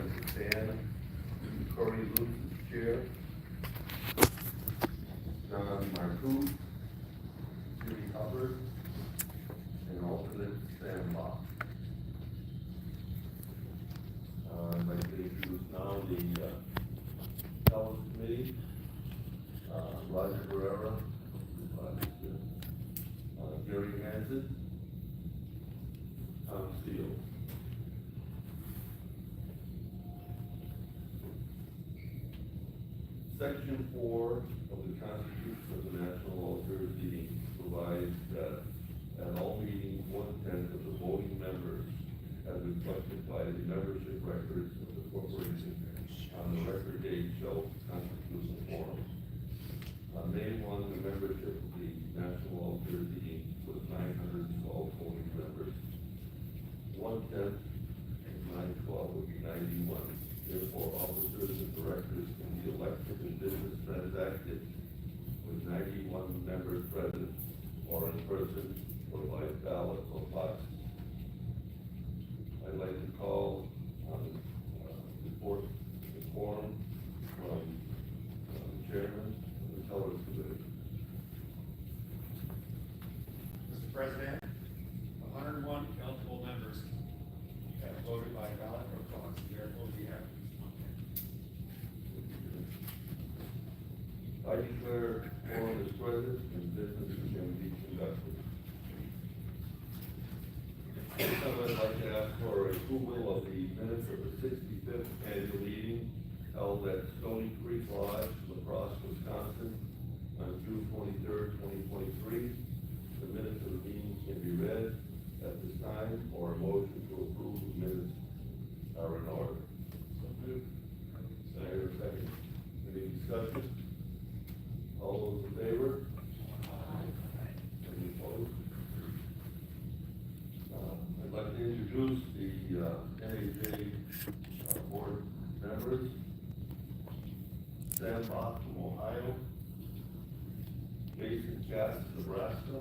and to stand. Corey Luce's chair. John Marcoux, Jimmy Hubbard, and alternate Sam Bach. I'd like to introduce now the Health Committee. Roger Guerrera, Gary Hansen, Tom Steele. Section 4 of the Constitution of the National Alternate Meeting provides that at all meetings, 1/10 of the voting members, as reflected by the membership records of the corporation on the record date, shall constitute a quorum. On May 1, the membership of the National Alternate Meeting was 912 voting members. 1/10 of 912 would be 91. Therefore, officers and directors can be elected and business transacted with 91 members present, or in person, or by ballot or proxy. I'd like to call on report the quorum from the chairman of the Tellers Committee. Mr. President, 101 eligible members have voted by ballot or proxy. Therefore, we have I declare quorum is present and business can be conducted. Next, I'd like to ask for approval of the minutes of the 65th annual meeting held at Stony Creek Lodge, La Crosse, Wisconsin, on June 23rd, 2023. The minutes of the meeting can be read at this time, or a motion to approve the minutes are in order. Second. Any discussion? All those in favor? Any opposed? I'd like to introduce the NAJ board members. Sam Bach from Ohio, Jason Katz, Nebraska,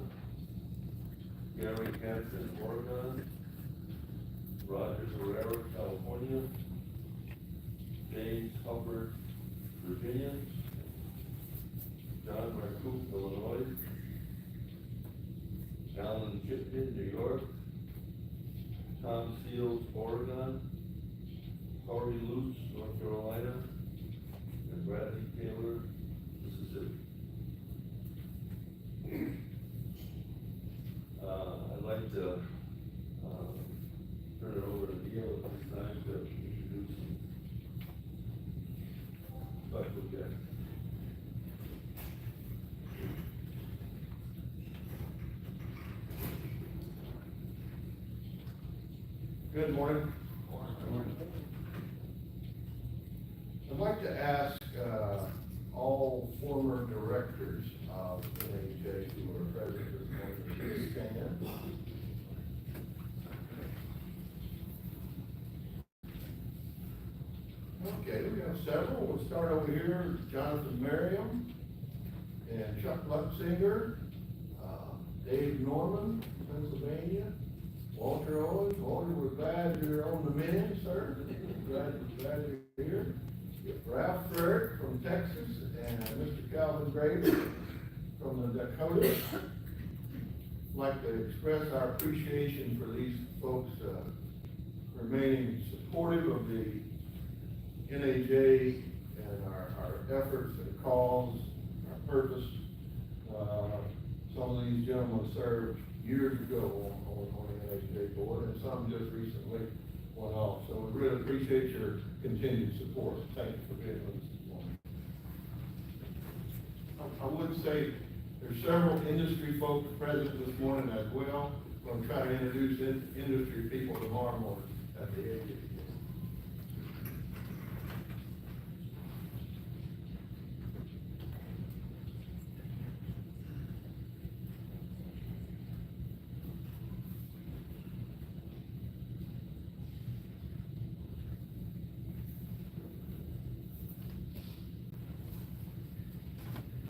Gary Hansen, Oregon, Roger Guerrera, California, James Hubbard, Virginia, John Marcoux, Illinois, Alan Chipton, New York, Tom Steele, Oregon, Corey Luce, North Carolina, and Bradley Taylor, Mississippi. I'd like to turn it over to Neil at this time to introduce some special guests. Good morning. I'd like to ask all former directors of NAJ who are present this morning to stand. Okay, we have several. We'll start over here. Jonathan Merriam and Chuck Lutzinger, Dave Norman, Pennsylvania. Walter Owens. Walter, we're glad you're on the mend, sir. Glad you're here. Ralph Ferrick from Texas and Mr. Calvin Graves from the Dakotas. I'd like to express our appreciation for these folks remaining supportive of the NAJ and our efforts and cause, our purpose. Some of these gentlemen served years ago on the NAJ board, and some just recently went off. So we really appreciate your continued support. Thank you for being with us this morning. I would say there's several industry folks present this morning as well. I'm going to try to introduce industry people tomorrow morning at the AJ.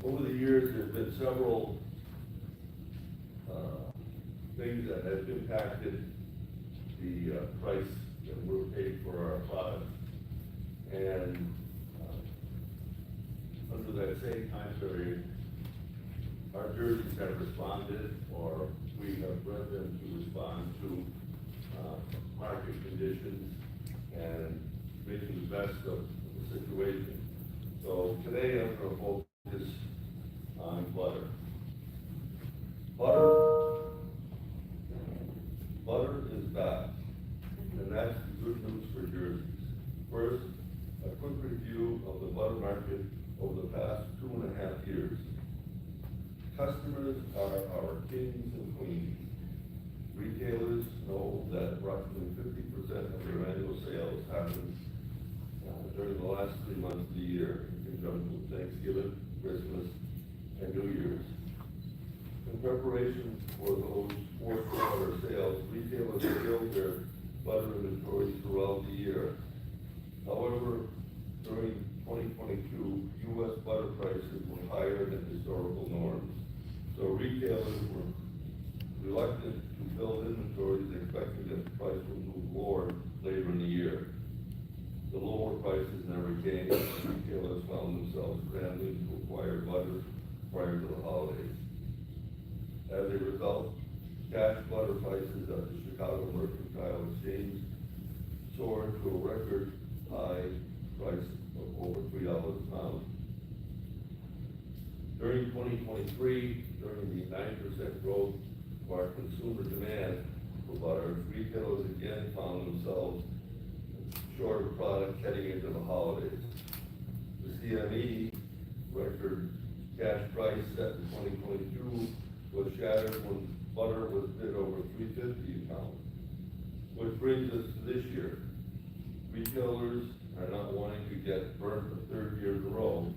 Over the years, there's been several things that have impacted the price that we're paid for our products. And, under that same time period, our jerseys have responded, or we have bred them to respond to, market conditions and making the best of the situation. So today I'm gonna focus on butter. Butter is back, and that's good news for jerseys. First, a quick review of the butter market over the past 2.5 years. Customers are our kings and queens. Retailers know that approximately 50% of their annual sales happens during the last 3 months of the year, in conjunction with Thanksgiving, Christmas, and New Year's. In preparation for those fourth quarter sales, retailers build their butter inventories throughout the year. However, during 2022, U.S. butter prices were higher than historical norms, so retailers were reluctant to build inventories, expecting that the price would move lower later in the year. The lower prices never came, and retailers found themselves scrambling to acquire butter prior to the holidays. As a result, cash butter prices at the Chicago Mercantile Exchange soared to a record high price of over $3 a pound. During 2023, during the 9% growth of our consumer demand for butter, retailers again found themselves short of product heading into the holidays. The CME record cash price set in 2022 was shattered when butter was bid over $3.50 a pound. Which brings us to this year. Retailers are not wanting to get burnt the third year in a row.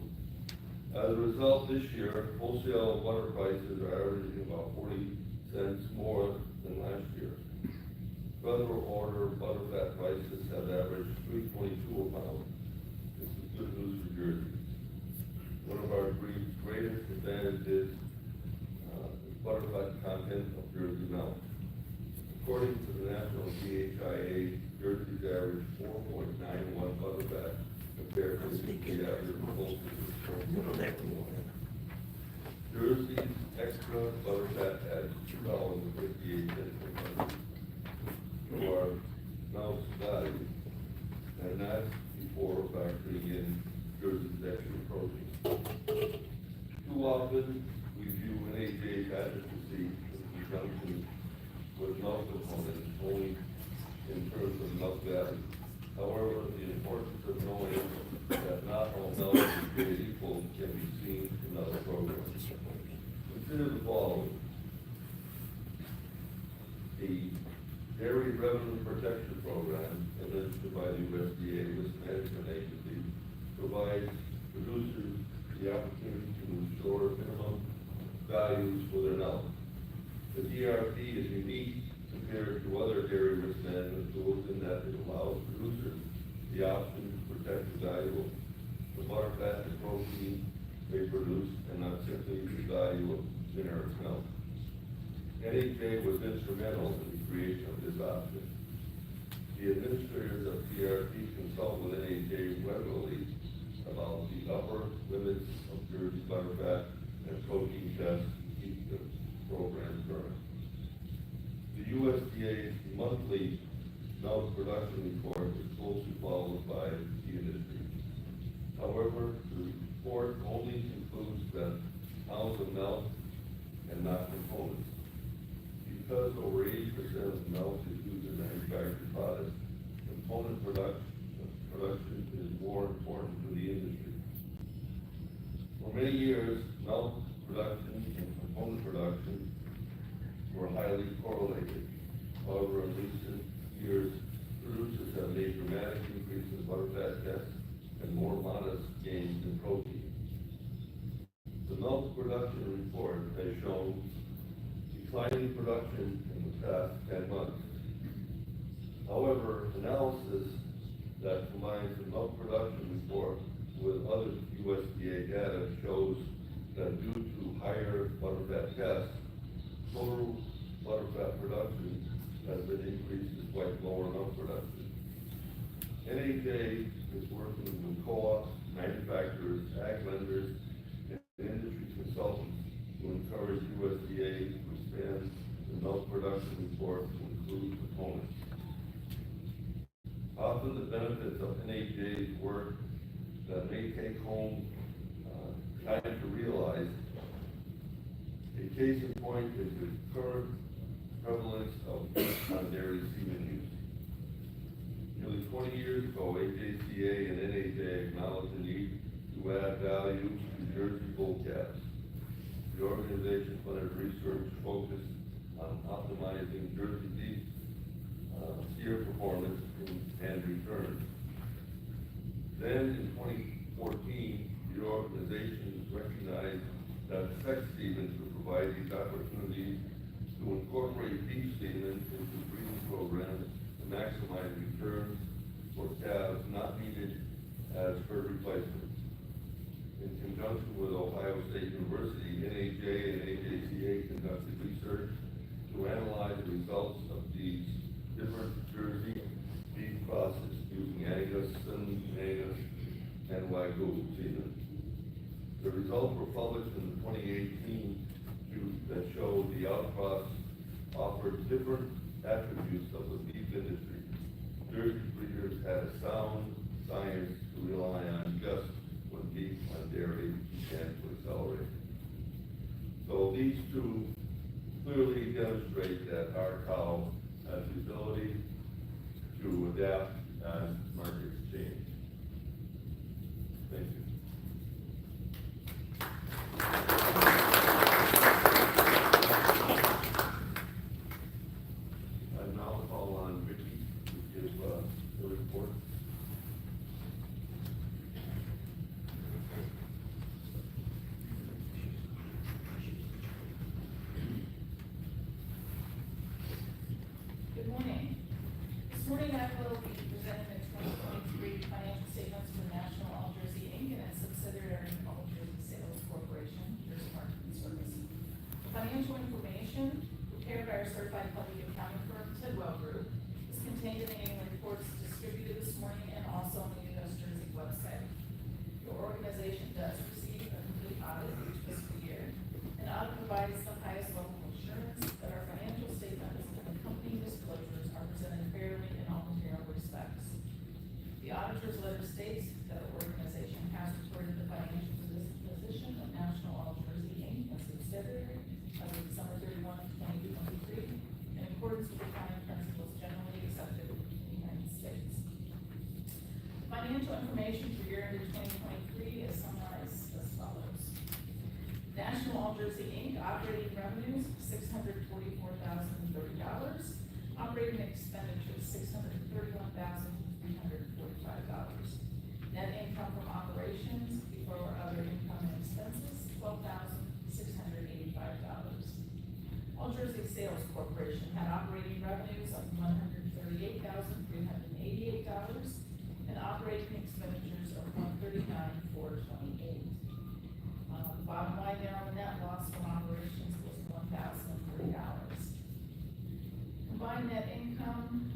As a result, this year, wholesale butter prices are averaging about 40 cents more than last year. Federal order butter fat prices have averaged $3.22 a pound. This is good news for jerseys. One of our breed's greatest advantages is butter fat content of Jersey milk. According to the National DHIA, jerseys average 4.91 butter fat compared to the average of wholesale. Jersey's extra butter fat adds $2.58 per pound to our milk's value, and that's before factoring in Jersey's extra protein. Too often, we view NAJ advocacy in conjunction with milk components only in terms of milk value. However, the importance of knowing that not all milk is created equal can be seen in other programs. Consider the following. The Dairy Revenue Protection Program, administered by the USDA Risk Management Agency, provides producers the opportunity to ensure minimum values for their milk. The DRP is unique compared to other dairy risk management tools in that it allows producers the option to protect the value of the butter fat and protein they produce, and not simply the value of generic milk. NAJ was instrumental in the creation of this option. The administrators of DRP consult with NAJ regularly about the upper limits of Jersey butter fat and protein tests to keep the program current. The USDA's monthly milk production report is closely followed by the industry. However, the report only includes the pounds of milk and not components. Because over 80% of milk is used in manufactured products, component production is more important to the industry. For many years, milk production and component production were highly correlated. However, in recent years, producers have made dramatic increases in butter fat tests and more modest gains in protein. The milk production report has shown declining production in the past 10 months. However, analysis that combines the milk production report with other USDA data shows that due to higher butter fat tests, total butter fat production has been increased despite lower milk production. NAJ is working with co-ops, manufacturers, ag lenders, and industry consultants to encourage USDA to expand the milk production report to include components. Often the benefits of NAJ's work that may take home time to realize. A case in point is the current prevalence of dairy semen use. Nearly 20 years ago, AJCA and NAJ acknowledged the need to add value to Jersey bull calves. The organization funded research focused on optimizing Jersey beef steer performance and returns. Then in 2014, the organization recognized that sex stevens would provide these opportunities to incorporate beef semen into breeding programs to maximize returns for calves not needed as herd replacements. In conjunction with Ohio State University, NAJ and AJCA conducted research to analyze the results of these different Jersey beef crosses using Angus and Wagyu semen. The results were published in 2018 that showed the outcross offered different attributes of the beef industry. Jersey breeders had a sound science to rely on just when beef on dairy began to accelerate. So these two clearly demonstrate that our cow has the ability to adapt as markets change. Thank you. I now call on Vicky to give the report. Good morning. This morning I will be presenting the 2023 financial statements for National All Jersey Inc. and its subsidiary All Jersey Sales Corporation, Jersey Marketing Service. Financial information prepared by our certified public accounting firm, Tidwell Group, is contained in the annual reports distributed this morning and also on the US Jersey website. Your organization does receive a complete audit each fiscal year. An audit provides the highest level of assurance that our financial statements and accompanying disclosures are presented fairly in all material respects. The auditor's letter states that the organization has reported the financial position of National All Jersey Inc. and subsidiary as of December 31, 2023, in accordance with accounting principles generally accepted in the United States. Financial information for year ended 2023 is summarized as follows. National All Jersey Inc. operating revenues $644,030, operating expenditures $631,345, net income from operations before other income and expenses $12,685. All Jersey Sales Corporation had operating revenues of $138,388 and operating expenditures of $139,428. The bottom line there on the net loss from operations was $1,003. Combined net income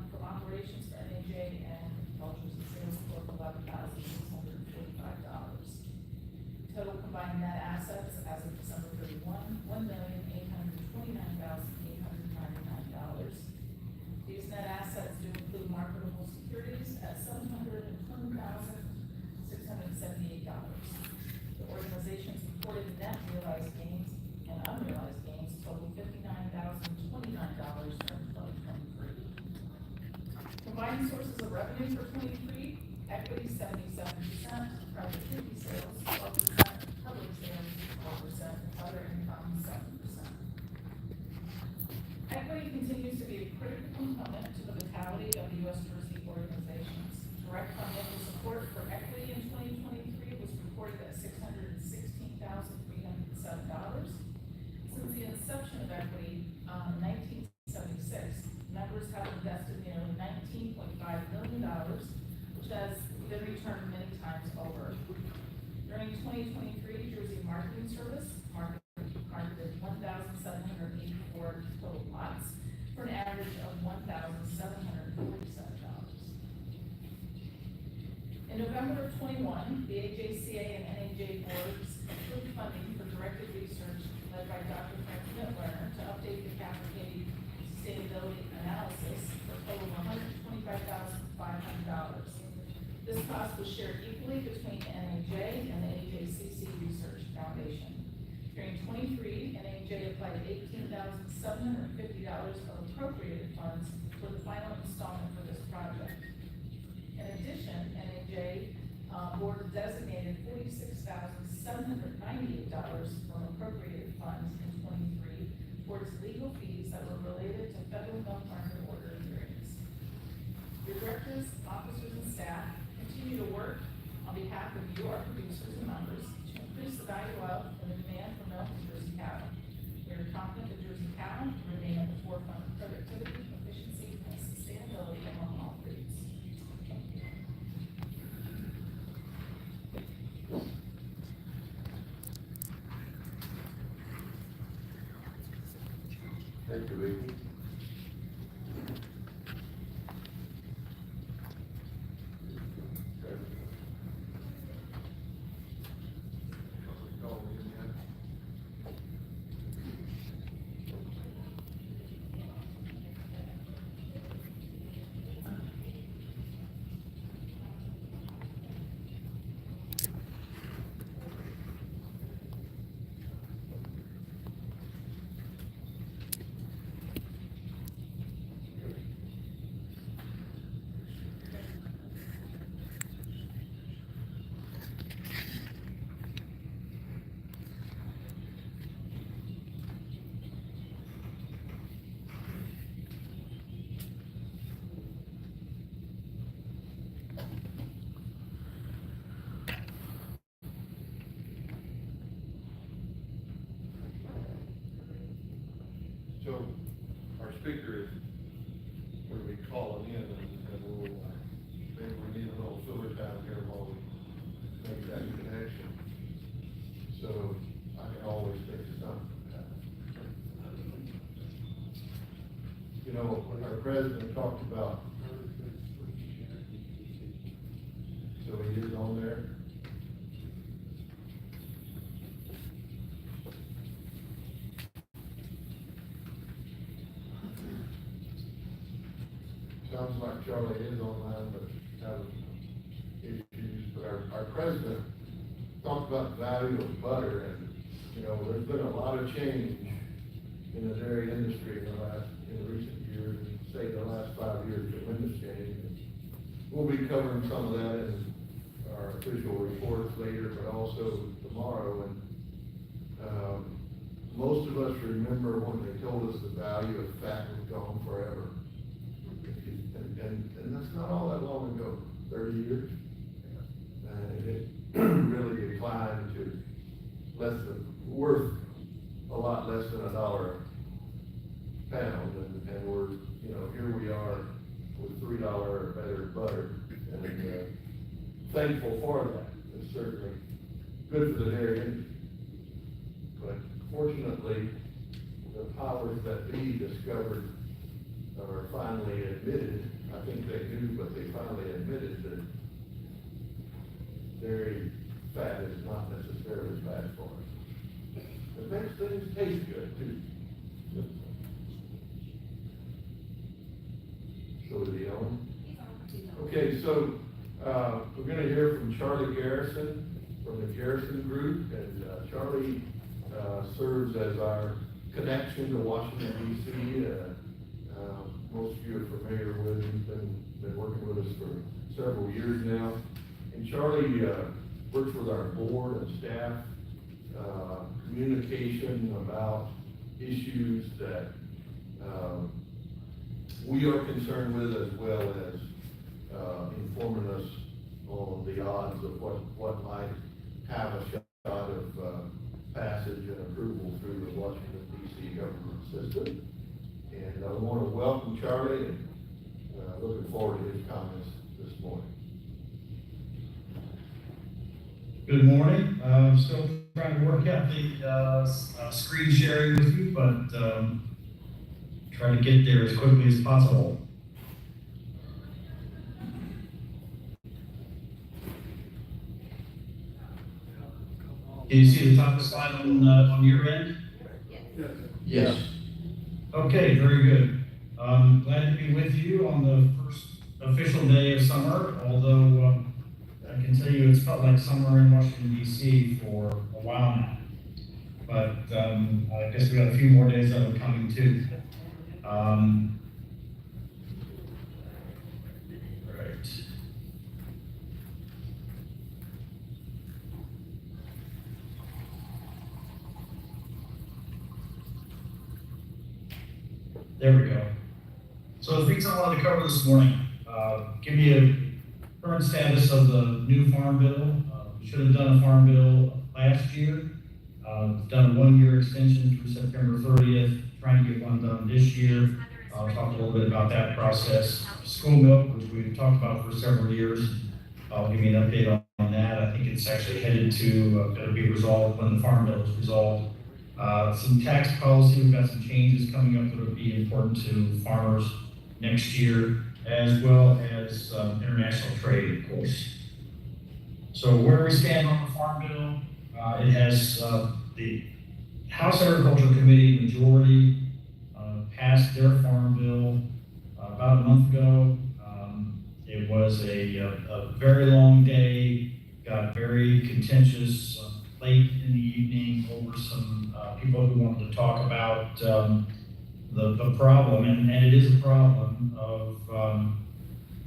from operations for NAJ and All Jersey Sales Corp. $11,645. Total combined net assets as of December 31, $1,829,899. These net assets do include marketable securities at $720,678. The organization's reported net realized gains and unrealized gains total $59,029 during 2023. Combined sources of revenue for 23, equity 77%, private equity sales 12%, public sales 12%, other income 7%. Equity continues to be a critical component to the vitality of the U.S. Jersey organizations. Direct financial support for equity in 2023 was reported at $616,307. Since the inception of equity in 1976, members have invested nearly $19.5 million, which has been returned many times over. During 2023, Jersey Marketing Service marketed 1,784 total lots for an average of $1,747. In November of '21, the AJCA and NAJ boards approved funding for directed research led by Dr. Frank Mittler to update the Cavalcade sustainability analysis for a total of $125,500. This cost was shared equally between NAJ and the AJCC Research Foundation. During '23, NAJ applied $18,750 of appropriated funds for the final installment for this project. In addition, NAJ board designated $46,798 from appropriated funds in '23 towards legal fees that were related to federal milk market order hearings. Your directors, officers, and staff continue to work on behalf of your producers and members to increase the value of and the demand for milk and Jersey cattle. We are confident that Jersey cattle will remain at the forefront of productivity, efficiency, and sustainability among all breeds. Thank you, Vicki. So, our speaker is going to be calling in, and we'll, maybe we need a little filler time here while we make that connection. So, I can always take some. You know, our president talked about, so he is on there. Sounds like Charlie is online, but having issues. But our president talked about the value of butter, and, you know, there's been a lot of change in the dairy industry in recent years, and say the last 5 years, tremendous change. And we'll be covering some of that in our official reports later, but also tomorrow. And most of us remember when they told us the value of fat was gone forever. And that's not all that long ago, 30 years. And it really declined to worth a lot less than $1 a pound. And we're, you know, here we are with $3 or better butter. And thankful for that. It's certainly good for the dairy industry. But fortunately, the powers that be discovered or finally admitted, I think they do, but they finally admitted that dairy fat is not necessarily bad for us. It makes things taste good too. So is he on? Okay, so we're going to hear from Charlie Garrison from the Garrison Group, and Charlie serves as our connection to Washington, D.C. Most of you are familiar with him. He's been working with us for several years now. And Charlie works with our board and staff, communication about issues that we are concerned with, as well as informing us on the odds of what might have a shot of passage and approval through the Washington, D.C. government system. And I want to welcome Charlie, and looking forward to his comments this morning. Good morning. I'm still trying to work out the screen sharing with you, but try to get there as quickly as possible. Can you see the top of the slide on your end? Yes. Okay, very good. Glad to be with you on the first official day of summer, although I can tell you it's felt like summer in Washington DC for a while now. But I guess we got a few more days of it coming too. Right. There we go. So the things I wanted to cover this morning, give you a current status of the new farm bill. We should have done a farm bill last year. Done a 1-year extension through September 30th, trying to get one done this year. I'll talk a little bit about that process. School milk, which we've talked about for several years. I'll give you an update on that. I think it's actually headed to, going to be resolved when the farm bill is resolved. Some tax policy, we've got some changes coming up that will be important to farmers next year, as well as international trade, of course. So where we stand on the farm bill, it has the House Agriculture Committee majority passed their farm bill about a month ago. It was a very long day, got very contentious late in the evening over some people who wanted to talk about the problem, and it is a problem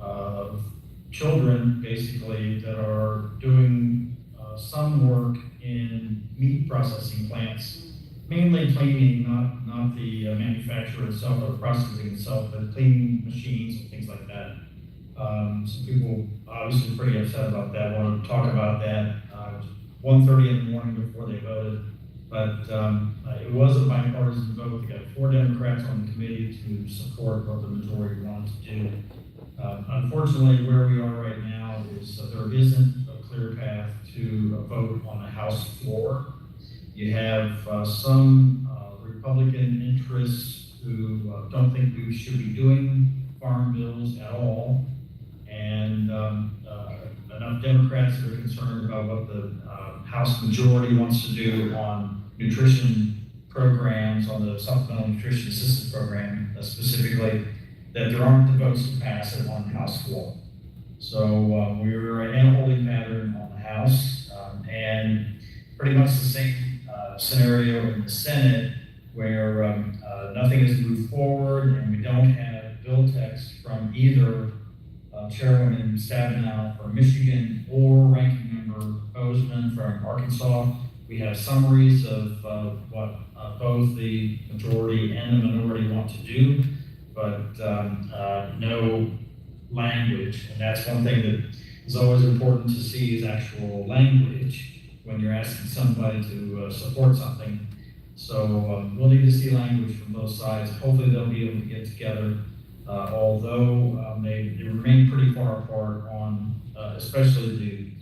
of children basically that are doing some work in meat processing plants, mainly cleaning, not the manufacturer itself or the processing itself, but cleaning machines and things like that. Some people obviously pretty upset about that, wanted to talk about that. It was 1:30 in the morning before they voted, but it was a bipartisan vote. We got 4 Democrats on the committee to support what the majority wanted to do. Unfortunately, where we are right now is there isn't a clear path to a vote on the House floor. You have some Republican interests who don't think we should be doing farm bills at all, and enough Democrats that are concerned about what the House majority wants to do on nutrition programs, on the supplemental nutrition assistance program specifically, that there aren't the votes to pass it on the House floor. So we're in a holding pattern on the House, and pretty much the same scenario in the Senate, where nothing has moved forward, and we don't have bill text from either Chairwoman Stabenow from Michigan or Ranking Member Bozeman from Arkansas. We have summaries of what both the majority and the minority want to do, but no language. And that's one thing that is always important to see, is actual language when you're asking somebody to support something. So we'll need to see language from both sides. Hopefully they'll be able to get together, although they remain pretty far apart on especially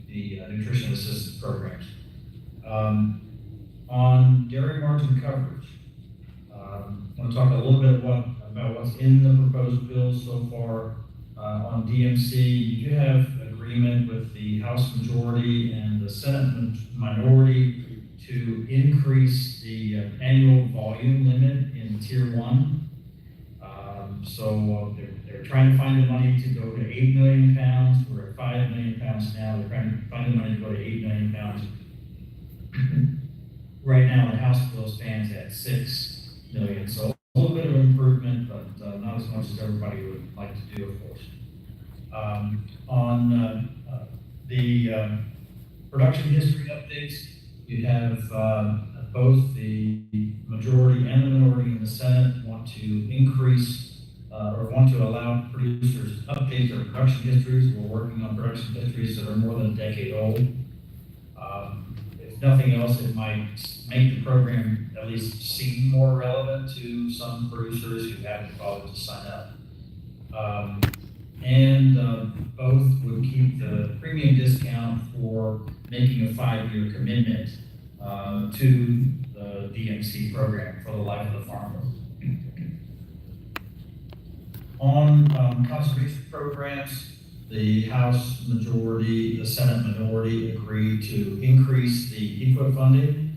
the nutrition assistance programs. On dairy margin coverage, I want to talk a little bit about what's in the proposed bill so far. On DMC, you do have agreement with the House majority and the Senate minority to increase the annual volume limit in Tier 1. So they're trying to find the money to go to 8 million pounds. We're at 5 million pounds now. They're trying to find the money to go to 8 million pounds. Right now, the House bill stands at 6 million. So a little bit of improvement, but not as much as everybody would like to do, of course. On the production history updates, you have both the majority and the minority in the Senate want to increase or want to allow producers to update their production histories. We're working on production histories that are more than a decade old. If nothing else, it might make the program at least seem more relevant to some producers who haven't bothered to sign up. Both would keep the premium discount for making a 5-year commitment to the DMC program for the life of the farmer. On conservation programs, the House majority, the Senate minority agreed to increase the EQIP funding.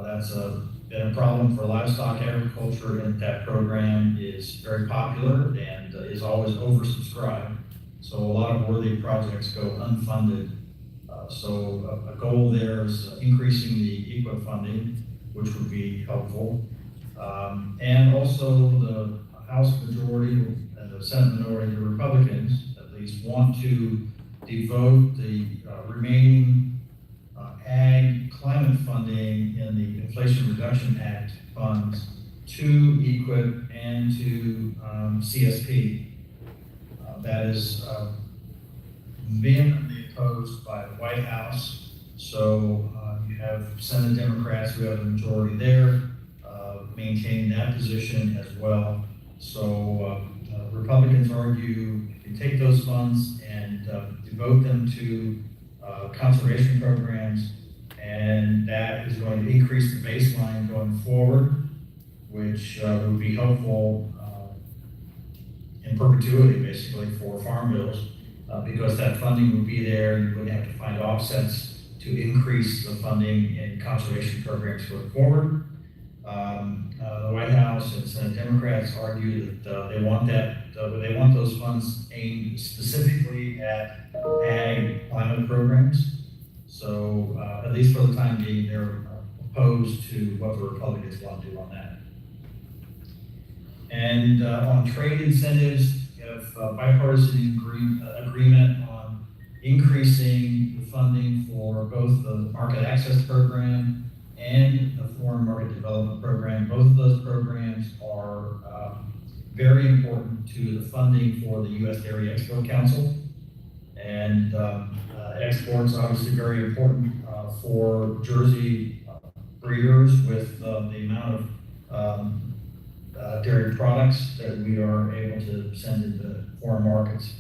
That's been a problem for livestock agriculture, and that program is very popular and is always oversubscribed. So a lot of worthy projects go unfunded. So a goal there is increasing the EQIP funding, which would be helpful. And also the House majority and the Senate minority, the Republicans at least, want to devote the remaining ag climate funding in the Inflation Reduction Act funds to EQIP and to CSP. That is vehemently opposed by the White House. So you have Senate Democrats who have the majority there maintaining that position as well. So Republicans argue if you take those funds and devote them to conservation programs, and that is going to increase the baseline going forward, which would be helpful in perpetuity, basically, for farm bills, because that funding would be there, and you wouldn't have to find offsets to increase the funding in conservation programs going forward. The White House and Senate Democrats argue that they want those funds aimed specifically at ag climate programs. So at least for the time being, they're opposed to what the Republicans want to do on that. And on trade incentives, you have bipartisan agreement on increasing the funding for both the market access program and the foreign market development program. Both of those programs are very important to the funding for the U.S. Dairy Export Council. And exports are obviously very important for Jersey breeders with the amount of dairy products that we are able to send into foreign markets,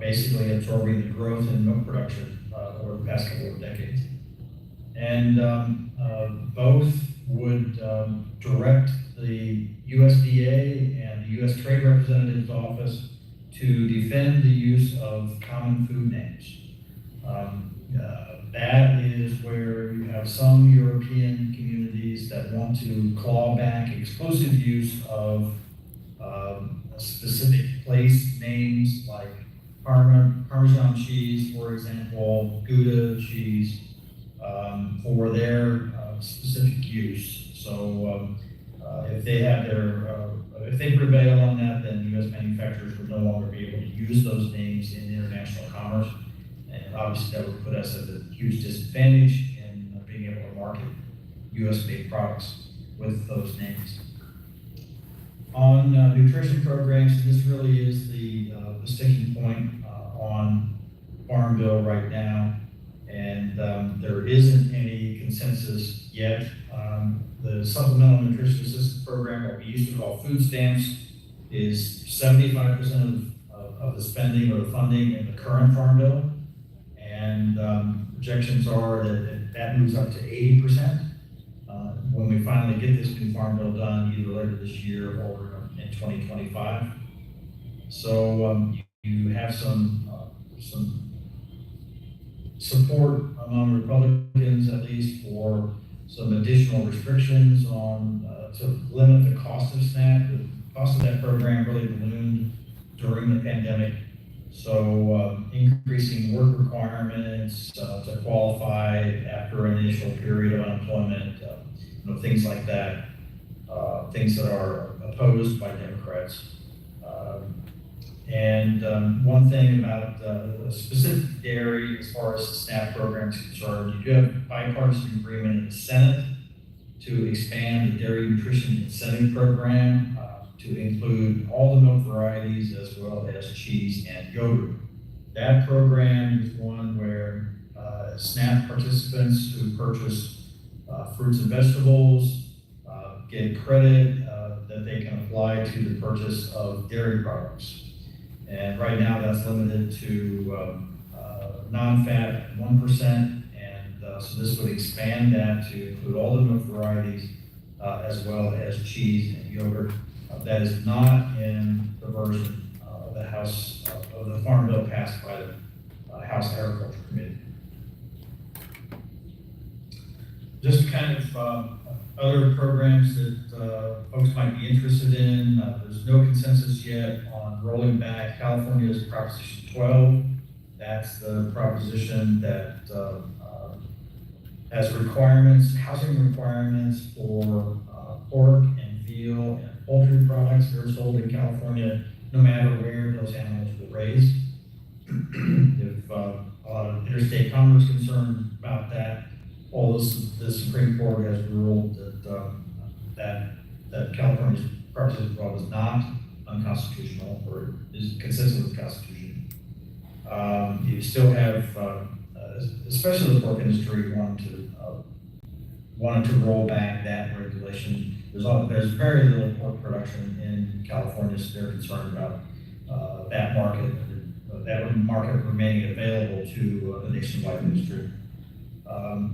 basically absorbing the growth in milk production over the past couple of decades. And both would direct the USDA and the U.S. Trade Representative's Office to defend the use of common food names. That is where you have some European communities that want to claw back exclusive use of specific place names like Parmesan cheese, for example, Gouda cheese, for their specific use. So if they have if they prevail on that, then U.S. manufacturers would no longer be able to use those names in international commerce. And obviously that would put us at a huge disadvantage in being able to market U.S.-made products with those names. On nutrition programs, this really is the sticking point on Farm Bill right now. And there isn't any consensus yet. The Supplemental Nutrition Assistance Program, what we used to call food stamps, is 75% of the spending or the funding in the current Farm Bill. And projections are that moves up to 80% when we finally get this new Farm Bill done, either later this year or in 2025. So you have some support among Republicans, at least, for some additional restrictions on to limit the cost of SNAP. The cost of that program really ballooned during the pandemic. So increasing work requirements to qualify after an initial period of unemployment, things like that, things that are opposed by Democrats. And one thing about specific dairy, as far as the SNAP program is concerned, you do have bipartisan agreement in the Senate to expand the Dairy Nutrition Incentive Program to include all the milk varieties as well as cheese and yogurt. That program is one where SNAP participants who purchase fruits and vegetables get credit that they can apply to the purchase of dairy products. And right now that's limited to non-fat at 1%, and so this would expand that to include all the milk varieties as well as cheese and yogurt. That is not in the version of the House of of the Farm Bill passed by the House Agriculture Committee. Just kind of other programs that folks might be interested in. There's no consensus yet on rolling back California's Proposition 12. That's the proposition that has requirements, housing requirements for pork and veal and poultry products that are sold in California, no matter where those animals were raised. If a lot of interstate commerce concerned about that, although the Supreme Court has ruled that California's Proposition 12 is not unconstitutional or is consistent with the Constitution. You still have, especially the pork industry, wanted to roll back that regulation. There's very little pork production in California, so they're concerned about that market remaining available to the nationwide industry.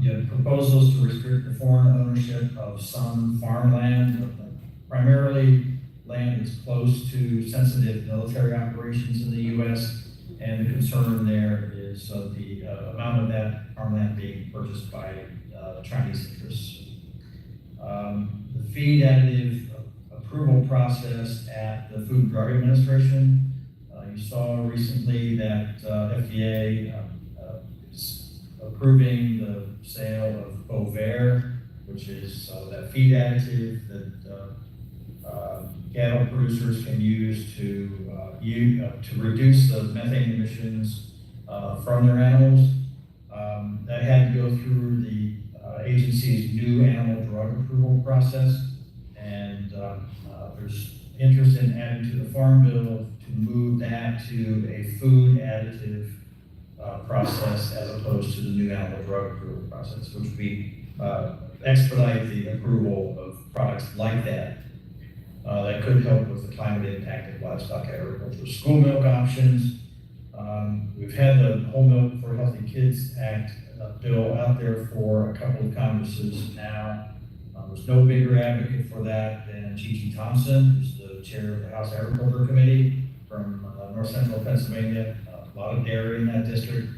You have proposals to restrict the foreign ownership of some farmland, primarily land that's close to sensitive military operations in the U.S., and the concern there is the amount of that farmland being purchased by Chinese interests. The feed additive approval process at the Food and Drug Administration. You saw recently that FDA is approving the sale of Bovaer, which is that feed additive that cattle producers can use to reduce the methane emissions from their animals. That had to go through the agency's new animal drug approval process, and there's interest in adding to the Farm Bill to move that to a food additive process as opposed to the new animal drug approval process, which would be expedite the approval of products like that. That could help with the climate impact of livestock agriculture. School milk options. We've had the Whole Milk for Healthy Kids Act bill out there for a couple of Congresses now. There's no bigger advocate for that than Gigi Thompson, who's the chair of the House Agriculture Committee from North Central Pennsylvania. A lot of dairy in that district.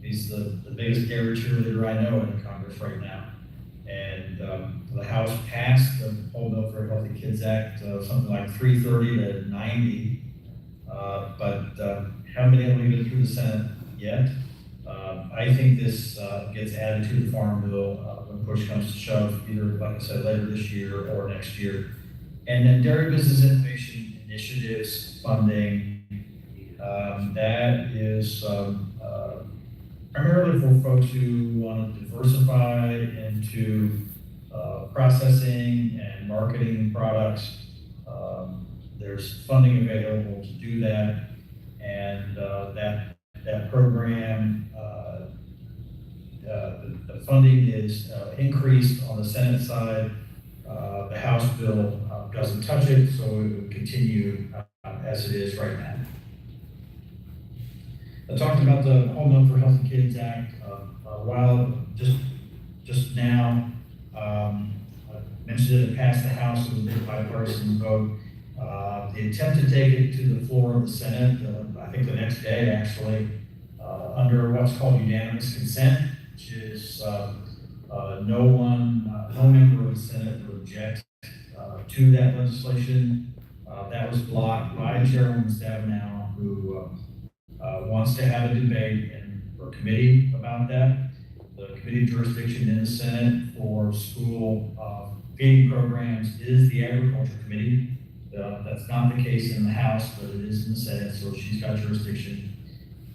He's the biggest dairy cheerleader I know in Congress right now. And the House passed the Whole Milk for Healthy Kids Act, something like 330 to 90, but haven't been able to get it through the Senate yet. I think this gets added to the Farm Bill when push comes to shove, either, like I said, later this year or next year. And then Dairy Business Innovation Initiatives funding, that is primarily for folks who want to diversify into processing and marketing products. There's funding available to do that, and that program, the funding is increased on the Senate side. The House bill doesn't touch it, so it would continue as it is right now. I talked about the Whole Milk for Healthy Kids Act a while, just now. I mentioned it passed the House with a big bipartisan vote. The attempt to take it to the floor of the Senate, I think the next day actually, under what's called unanimous consent, which is no member of the Senate would object to that legislation. That was blocked by Chairwoman Stabenow, who wants to have a debate or committee about that. The committee jurisdiction in the Senate for school feeding programs is the Agriculture Committee. That's not the case in the House, but it is in the Senate, so she's got jurisdiction.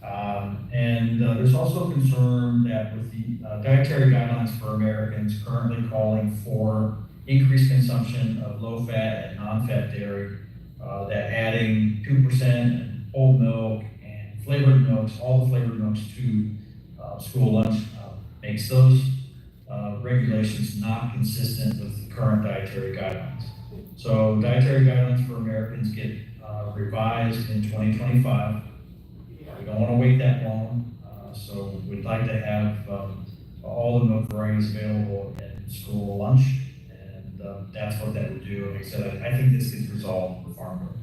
And there's also concern that with the dietary guidelines for Americans currently calling for increased consumption of low-fat and non-fat dairy, that adding 2% whole milk and flavored milks, all the flavored milks to school lunch, makes those regulations not consistent with the current dietary guidelines. So dietary guidelines for Americans get revised in 2025. We don't want to wait that long, so we'd like to have all the milk varieties available in school lunch, and that's what that would do. Like I said, I think this is resolved with Farm Bill.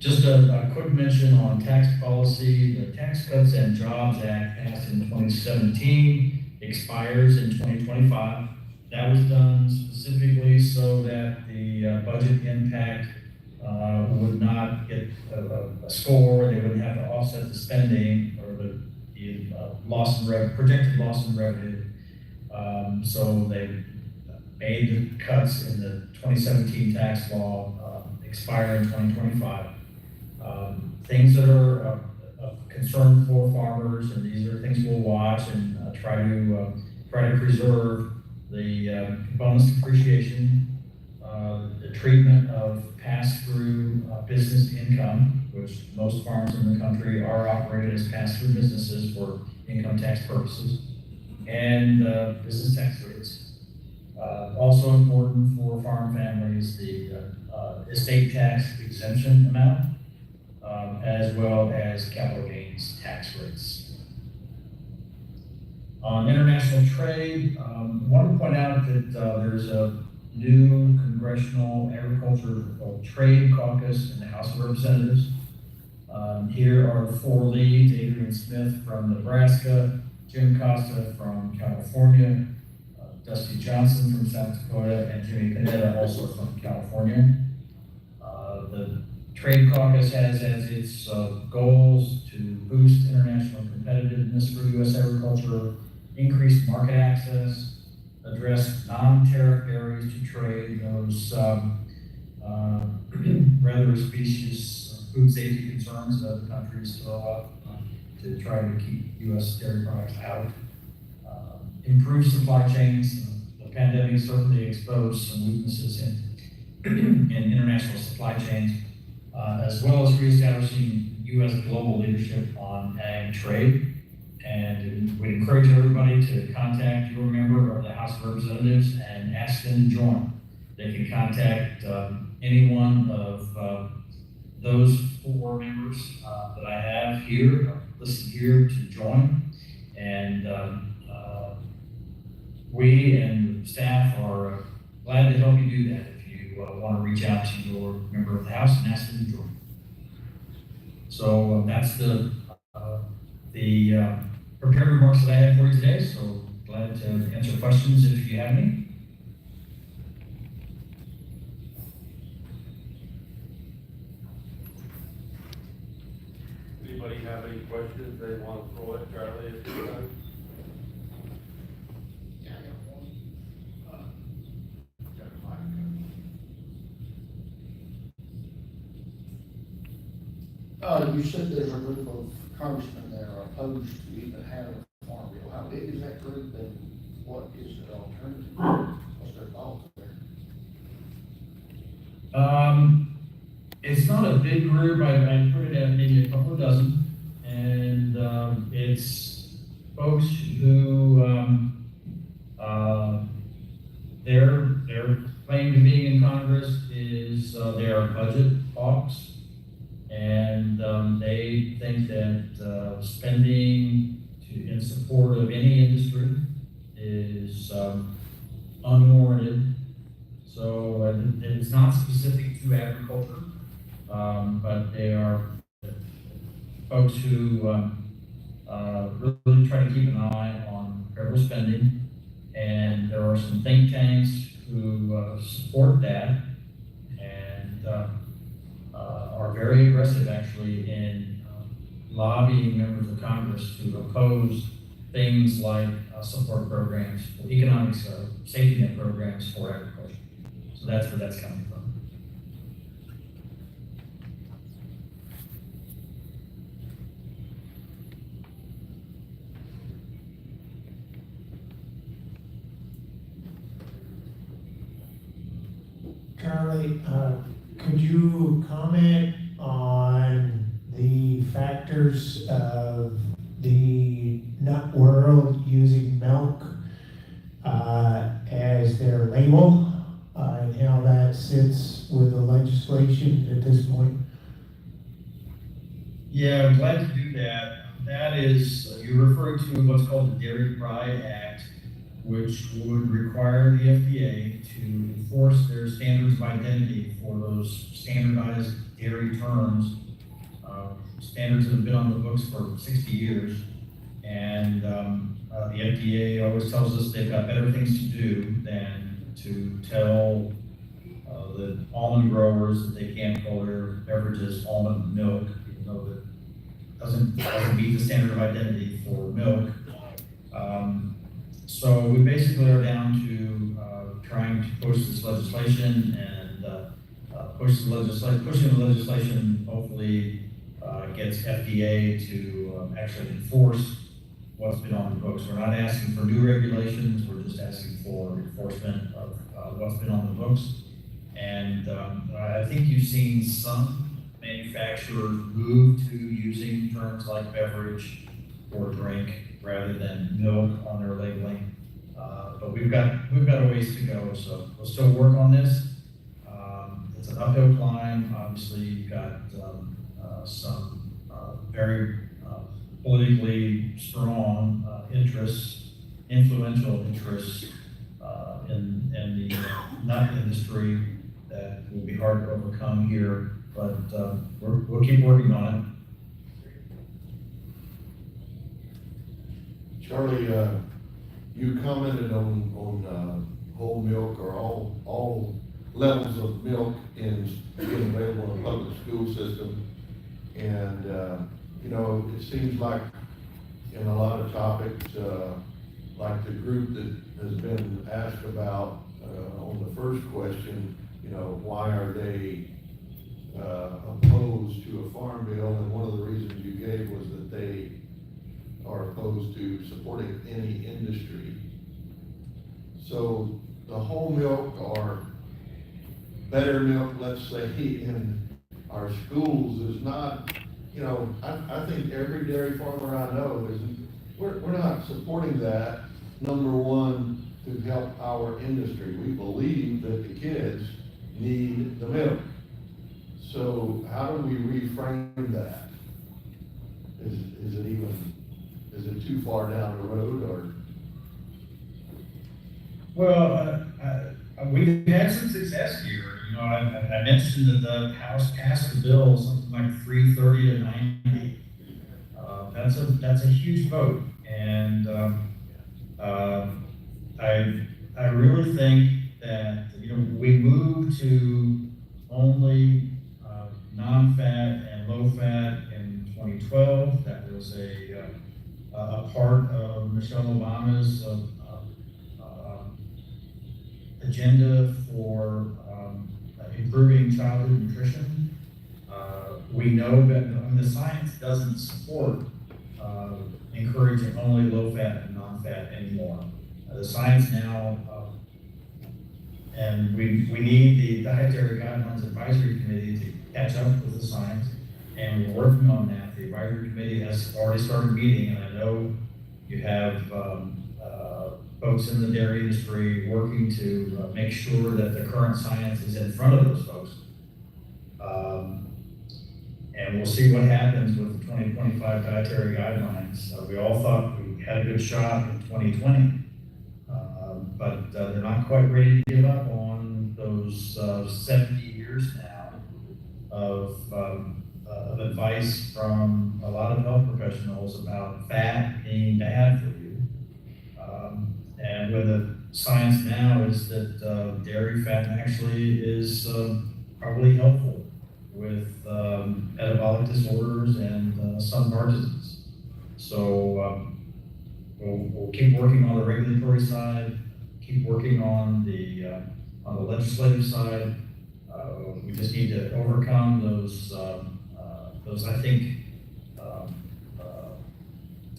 Just a quick mention on tax policy. The Tax Cuts and Jobs Act passed in 2017, expires in 2025. That was done specifically so that the budget impact would not get a score. They wouldn't have to offset the spending or the projected loss in revenue. So they made the cuts in the 2017 tax law expire in 2025. Things that are of concern for farmers, and these are things we'll watch and try to preserve the bonus depreciation, the treatment of pass-through business income, which most farms in the country are operated as pass-through businesses for income tax purposes, and business tax rates. Also important for farm families, the estate tax exemption amount, as well as capital gains tax rates. On international trade, I want to point out that there's a new Congressional Agricultural Trade Caucus in the House of Representatives. Here are 4 leads: Adrian Smith from Nebraska, Jim Costa from California, Dusty Johnson from South Dakota, and Jimmy Panetta, also from California. The Trade Caucus has as its goals to boost international competitiveness for U.S. agriculture, increase market access, address non-tariff barriers to trade, those rather specious food safety concerns that other countries throw up to try to keep U.S. dairy products out. Improve supply chains. The pandemic certainly exposed some weaknesses in international supply chains, as well as reestablishing U.S. global leadership on ag trade. And we encourage everybody to contact your member of the House of Representatives and ask them to join. They can contact any one of those 4 members that I have here, listed here, to join. And we and staff are glad to help you do that if you want to reach out to your member of the House and ask them to join. So that's the prepared remarks that I had for you today. So glad to answer questions if you have any. Anybody have any questions they want to throw at Charlie at this time? Yeah, I got one. Got a fire. You said there's a group of congressmen that are opposed to even having a farm bill. How big is that group, and what is the alternative? What's their thoughts there? It's not a big group. I put it at maybe a couple of dozen, and it's folks who their claim to being in Congress is they are budget hawks, and they think that spending in support of any industry is unwarranted. So it's not specific to agriculture, but they are folks who really try to keep an eye on federal spending. And there are some think tanks who support that and are very aggressive actually in lobbying members of Congress to oppose things like support programs for economics, safety net programs for agriculture. So that's where that's coming from. Charlie, could you comment on the factors of the nut world using milk as their label, and how that sits with the legislation at this point? Yeah, I'm glad to do that. That is, you're referring to what's called the Dairy Pride Act, which would require the FDA to enforce their standards of identity for those standardized dairy terms. Standards have been on the books for 60 years, and the FDA always tells us they've got better things to do than to tell the almond growers that they can't call their beverages almond milk, even though that doesn't meet the standard of identity for milk. So we basically are down to trying to push this legislation and pushing the legislation hopefully gets FDA to actually enforce what's been on the books. We're not asking for new regulations, we're just asking for enforcement of what's been on the books. And I think you've seen some manufacturers move to using terms like beverage or drink rather than milk on their labeling. But we've got a ways to go, so we'll still work on this. It's an uphill climb. Obviously, you've got some very politically strong interests, influential interests in the nut industry that will be hard to overcome here, but we'll keep working on it. Charlie, you commented on whole milk or all levels of milk being available in the public school system. And, you know, it seems like in a lot of topics, like the group that has been asked about on the first question, you know, why are they opposed to a farm bill? And one of the reasons you gave was that they are opposed to supporting any industry. So the whole milk or better milk, let's say, in our schools is not, you know, I think every dairy farmer I know we're not supporting that, number one, to help our industry. We believe that the kids need the milk. So how do we reframe that? Is it too far down the road, or? Well, we've had some success here. You know, I mentioned that the House passed a bill, something like 330 to 90. That's a huge vote, and I really think that, you know, we moved to only non-fat and low-fat in 2012. That was a part of Michelle Obama's agenda for improving childhood nutrition. We know that the science doesn't support encouraging only low-fat and non-fat anymore. The science now, and we need the Dietary Guidelines Advisory Committee to catch up with the science, and we're working on that. The advisory committee has already started meeting, and I know you have folks in the dairy industry working to make sure that the current science is in front of those folks. And we'll see what happens with the 2025 dietary guidelines. We all thought we had a good shot in 2020, but they're not quite ready to give up on those 70 years now of advice from a lot of health professionals about fat being bad for you. And when the science now is that dairy fat actually is probably helpful with metabolic disorders and some heart disease. So we'll keep working on the regulatory side, keep working on the legislative side. We just need to overcome those I think,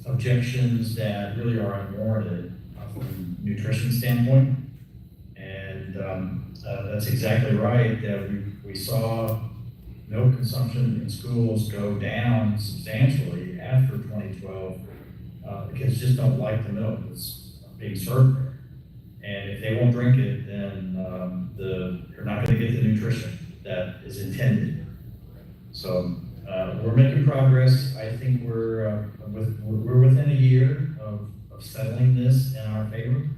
objections that really are unwarranted from a nutrition standpoint. And that's exactly right, that we saw milk consumption in schools go down substantially after 2012. The kids just don't like the milk that's being served there. And if they won't drink it, then you're not going to get the nutrition that is intended. So we're making progress. I think we're within a year of settling this in our favor,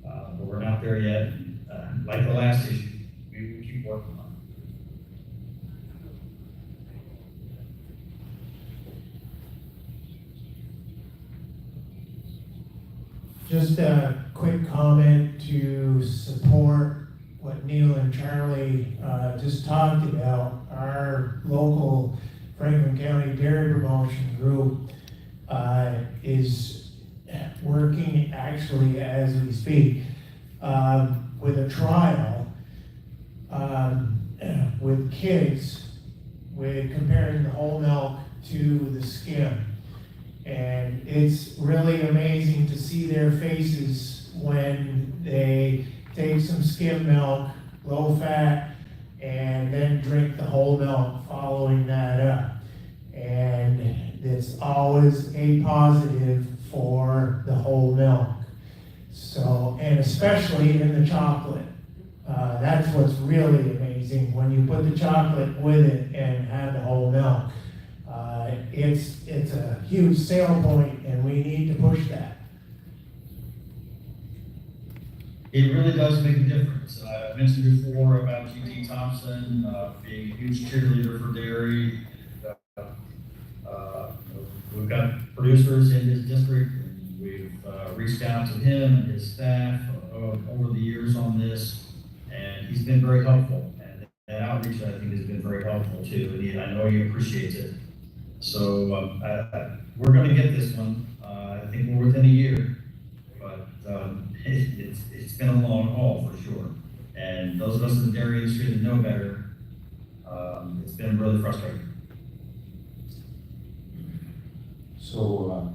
but we're not there yet. Like the last issue, we keep working on Just a quick comment to support what Neil and Charlie just talked about. Our local Franklin County Dairy Promotion Group is working actually as we speak with a trial with kids with comparing the whole milk to the skim. And it's really amazing to see their faces when they take some skim milk, low fat, and then drink the whole milk following that up. And it's always a positive for the whole milk. So, and especially in the chocolate. That's what's really amazing, when you put the chocolate with it and have the whole milk. It's a huge sale point, and we need to push that. It really does make a difference. I mentioned before about G.T. Thompson being a huge cheerleader for dairy. We've got producers in his district, and we've reached out to him and his staff over the years on this, and he's been very helpful. And that outreach, I think, has been very helpful too, and I know he appreciates it. So we're going to get this one. I think we're within a year, but it's been a long haul for sure. And those of us in the dairy industry that know better, it's been really frustrating. So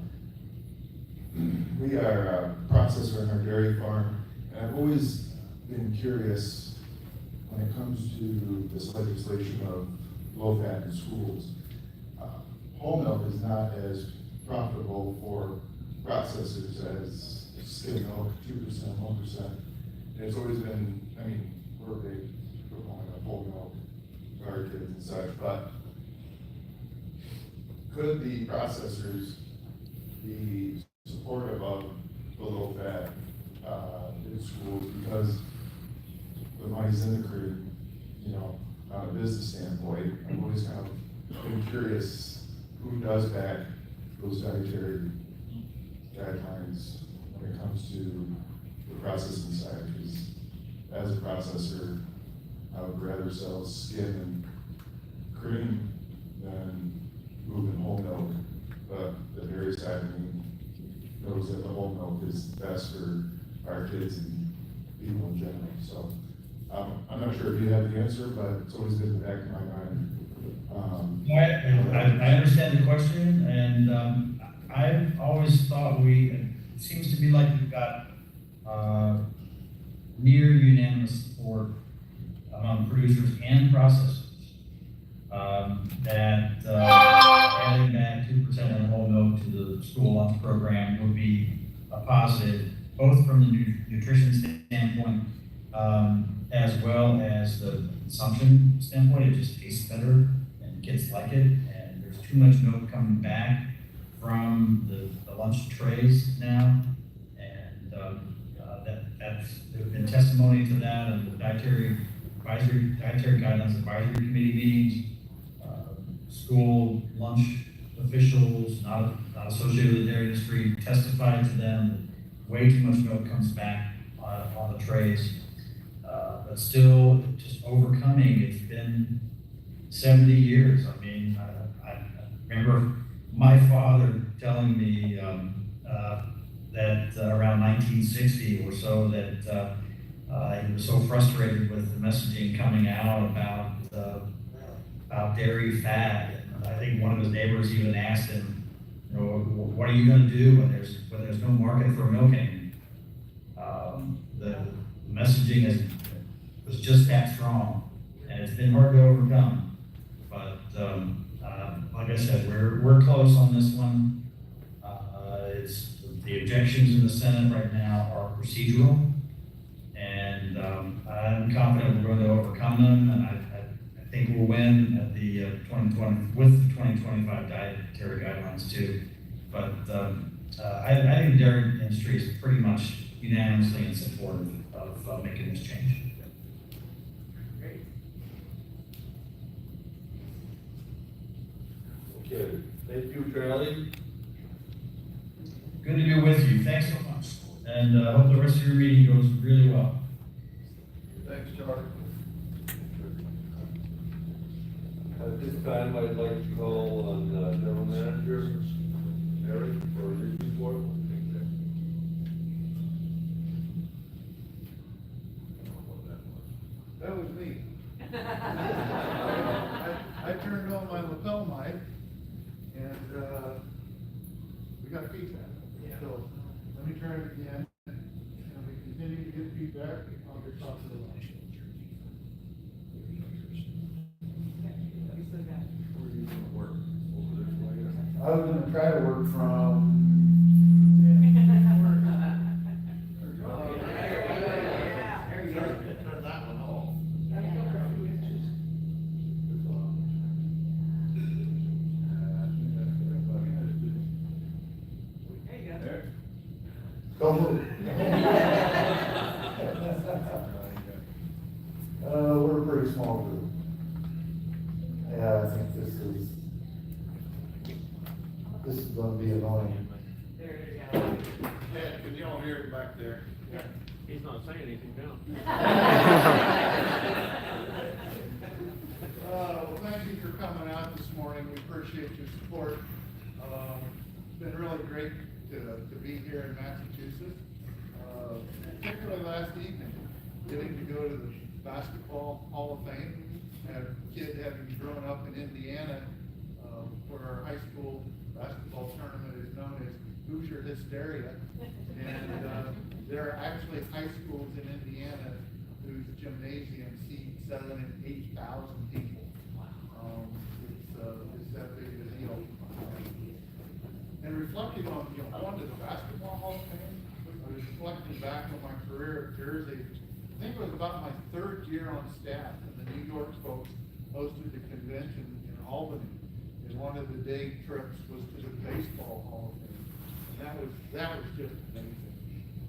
we are a processor in our dairy farm, and I've always been curious when it comes to this legislation of low fat in schools. Whole milk is not as profitable for processors as skim milk, 2%, 1%. And it's always been, I mean, we're a big proponent of whole milk for our kids and such, but could the processors be supportive of the low fat in schools, because the money's in the cream, you know, on a business standpoint? I've always kind of been curious who does back those dietary guidelines when it comes to the processing side, because as a processor, I would rather sell skim and cream than moving whole milk, but the dairy side of me knows that the whole milk is best for our kids and people in general. So I'm not sure if you have the answer, but it's always been in the back of my mind. I understand the question, and I've always thought it seems to be like we've got near unanimous support among producers and processors that adding back 2% of the whole milk to the school lunch program would be a positive, both from the nutrition standpoint as well as the consumption standpoint. It just tastes better and kids like it, and there's too much milk coming back from the lunch trays now, and there's been testimony to that in the dietary guidelines advisory committee meetings. School lunch officials not associated with the dairy industry testified to them that way too much milk comes back on the trays. But still, just overcoming, it's been 70 years. I mean, I remember my father telling me that around 1960 or so that he was so frustrated with the messaging coming out about dairy fat. And I think one of his neighbors even asked him, you know, what are you going to do when there's no market for milk anymore? The messaging was just that strong, and it's been hard to overcome. But like I said, we're close on this one. The objections in the Senate right now are procedural, and I'm confident we're going to overcome them, and I think we'll win at the 2020 with the 2025 dietary guidelines too. But I think the dairy industry is pretty much unanimously in support of making this change. Great. Okay, thank you, Charlie. Good to be with you. Thanks so much. and I hope the rest of your meeting goes really well. Thanks, Charlie. At this time, I'd like to call on General Manager Eric for his report. That was me. I turned on my lapel mic and, we got feedback. So, let me try it again. And we continue to get feedback, I'll get top of the line. Where are you gonna work? Over this way? I was gonna try to work from. Turn that one off. Go move. We're a pretty small group. Yeah, I think this is gonna be annoying. Yeah, can y'all hear it back there? He's not saying anything now. Well, thank you for coming out this morning, we appreciate your support. It's been really great to be here in Massachusetts, particularly last evening, getting to go to the Basketball Hall of Fame. As a kid, having grown up in Indiana, where our high school basketball tournament is known as Hoosier Hysteria. And there are actually high schools in Indiana whose gymnasium seats 7,000 and 8,000 people. It's that big of a deal. And reflecting on, going to the Basketball Hall of Fame, I was reflecting back on my career at Jersey. I think it was about my third year on staff, and the New York folks hosted the convention in Albany. And one of the day trips was to the Baseball Hall of Fame. And that was just amazing.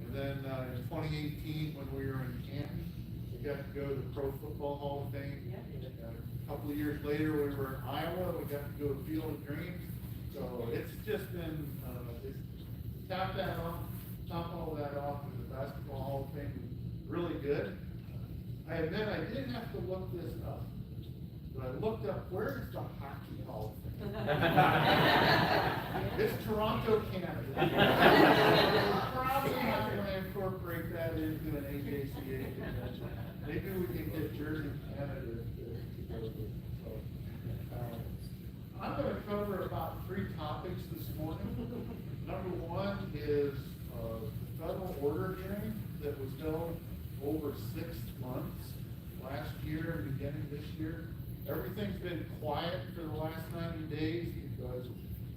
And then in 2018, when we were in Canton, we got to go to the Pro Football Hall of Fame. A couple of years later, we were in Iowa, we got to go to Field of Dreams. So it's just been, top all that off with the Basketball Hall of Fame is really good. I admit I didn't have to look this up, but I looked up, where's the Hockey Hall of Fame? It's Toronto, Canada. Probably not gonna incorporate that into an AJCA convention. Maybe we can get Jersey, Canada to go with it. So, I'm gonna cover about 3 topics this morning. Number 1 is, the federal order hearing that was held over 6 months last year and beginning this year. Everything's been quiet for the last 90 days because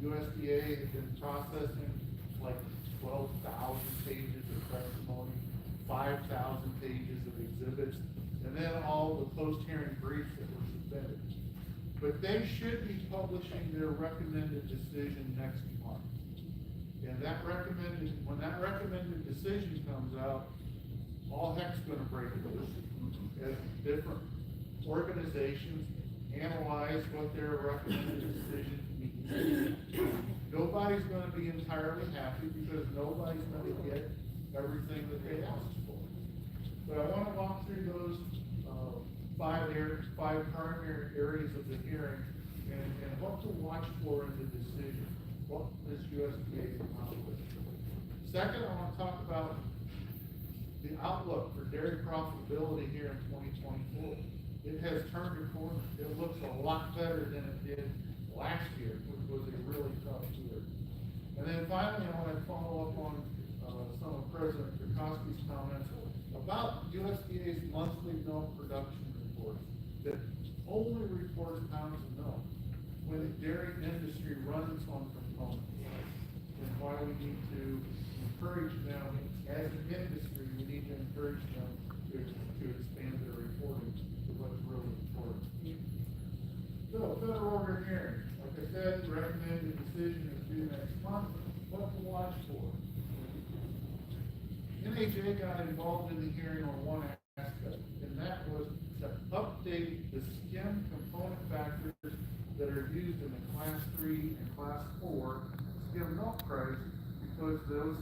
USDA has been processing like 12,000 pages of testimony, 5,000 pages of exhibits, and then all the post-hearing briefs that were submitted. But they should be publishing their recommended decision next month. And when that recommended decision comes out, all heck's gonna break loose. As different organizations analyze what their recommended decision means. Nobody's gonna be entirely happy because nobody's gonna get everything that they asked for. But I wanna walk through those, 5 primary areas of the hearing and what to watch for in the decision. What does USDA come out with? Second, I want to talk about the outlook for dairy profitability here in 2024. It has turned a corner. It looks a lot better than it did last year, which was a really tough year. And then finally, I want to follow up on some of President Krakowski's comments about USDA's monthly milk production reports that only reports pounds of milk when the dairy industry runs on components. And why we need to encourage them, as an industry, we need to encourage them to expand their reporting to what's really important. So, federal order hearing, like I said, the recommended decision is due next month. What to watch for? NAJ got involved in the hearing on one aspect, and that was to update the skim component factors that are used in the class 3 and class 4 skim milk price, because those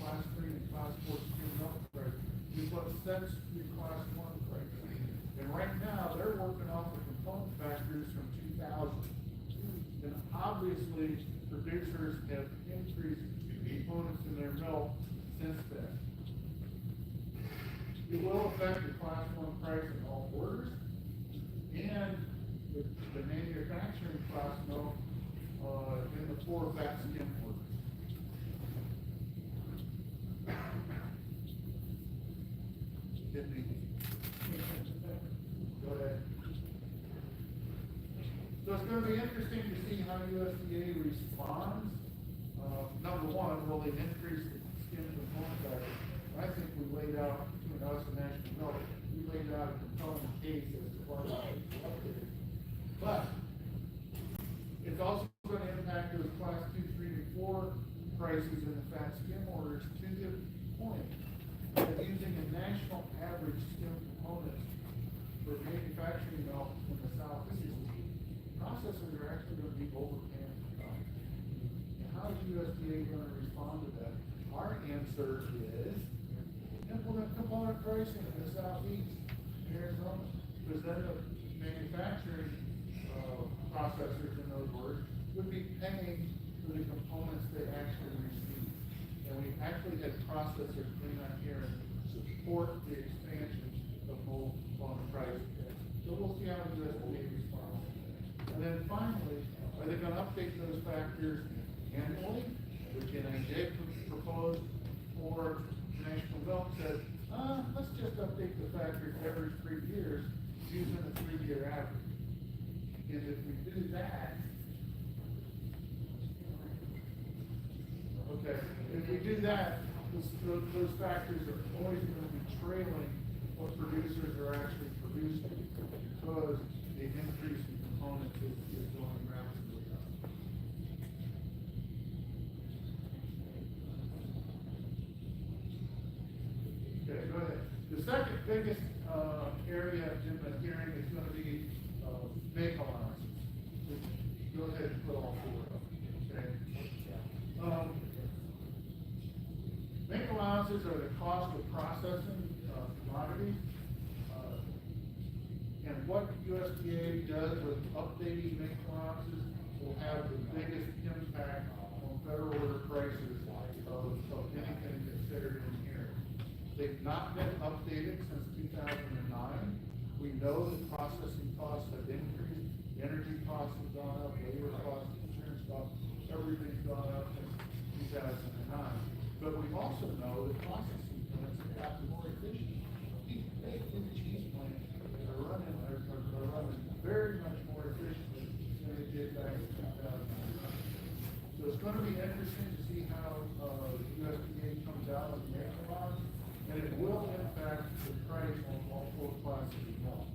class 3 and class 4 skim milk price, is what sets the class 1 price. And right now, they're working off the component factors from 2000. And obviously, producers have increased components in their milk since then. It will affect the class 1 price in all orders, and the manufacturing class milk, in the 4 fat skim orders. Go ahead. So it's gonna be interesting to see how USDA responds. Number one, will they increase the skim component factor? I think we laid out, between us and National Milk, we laid out a compelling case as to why we updated. But it's also gonna impact those class 2, 3, and 4 prices in the fat skim orders to the point that using a national average skim components for manufacturing milk in the southeast, processors are actually gonna be overpaying for milk. And how is USDA gonna respond to that? Our answer is implement component pricing in the southeast, in Arizona, because then the manufacturing, processors, in those words, would be paying for the components they actually receive. And we actually had processors bring on here and support the expansion of mobile on price. So we'll see how the USDA responds. And then finally, are they gonna update those factors annually? Which NAJ proposed, or National Milk said, let's just update the factors every 3 years using a 3-year average. And if we do that, okay, if we do that, those factors are always gonna be trailing what producers are actually producing, because the increase in components is going rapidly up. Okay, go ahead. The second biggest, area in the hearing is gonna be, make allowances. Go ahead and put all 4 up, okay? Make allowances are the cost of processing, commodities. And what USDA does with updating make allowances will have the biggest impact on federal order prices of anything considered in here. They've not been updated since 2009. We know that processing costs have increased, energy costs have gone up, labor costs, insurance costs, everything's gone up since 2009. But we also know that processing plants have gotten more efficient. These big cheese plants are running very much more efficiently than they did back in 2009. So it's gonna be interesting to see how, USDA comes out with the make allowance, and it will impact the price on all 4 classes of milk.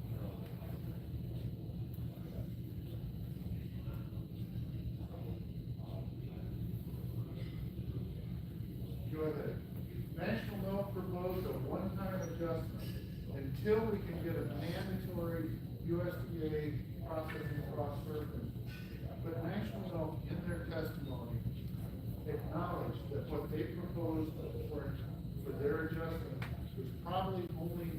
Go ahead. National Milk proposed a one-time adjustment until we can get a mandatory USDA processing cost survey. But National Milk, in their testimony, acknowledged that what they proposed for their adjustment was probably only,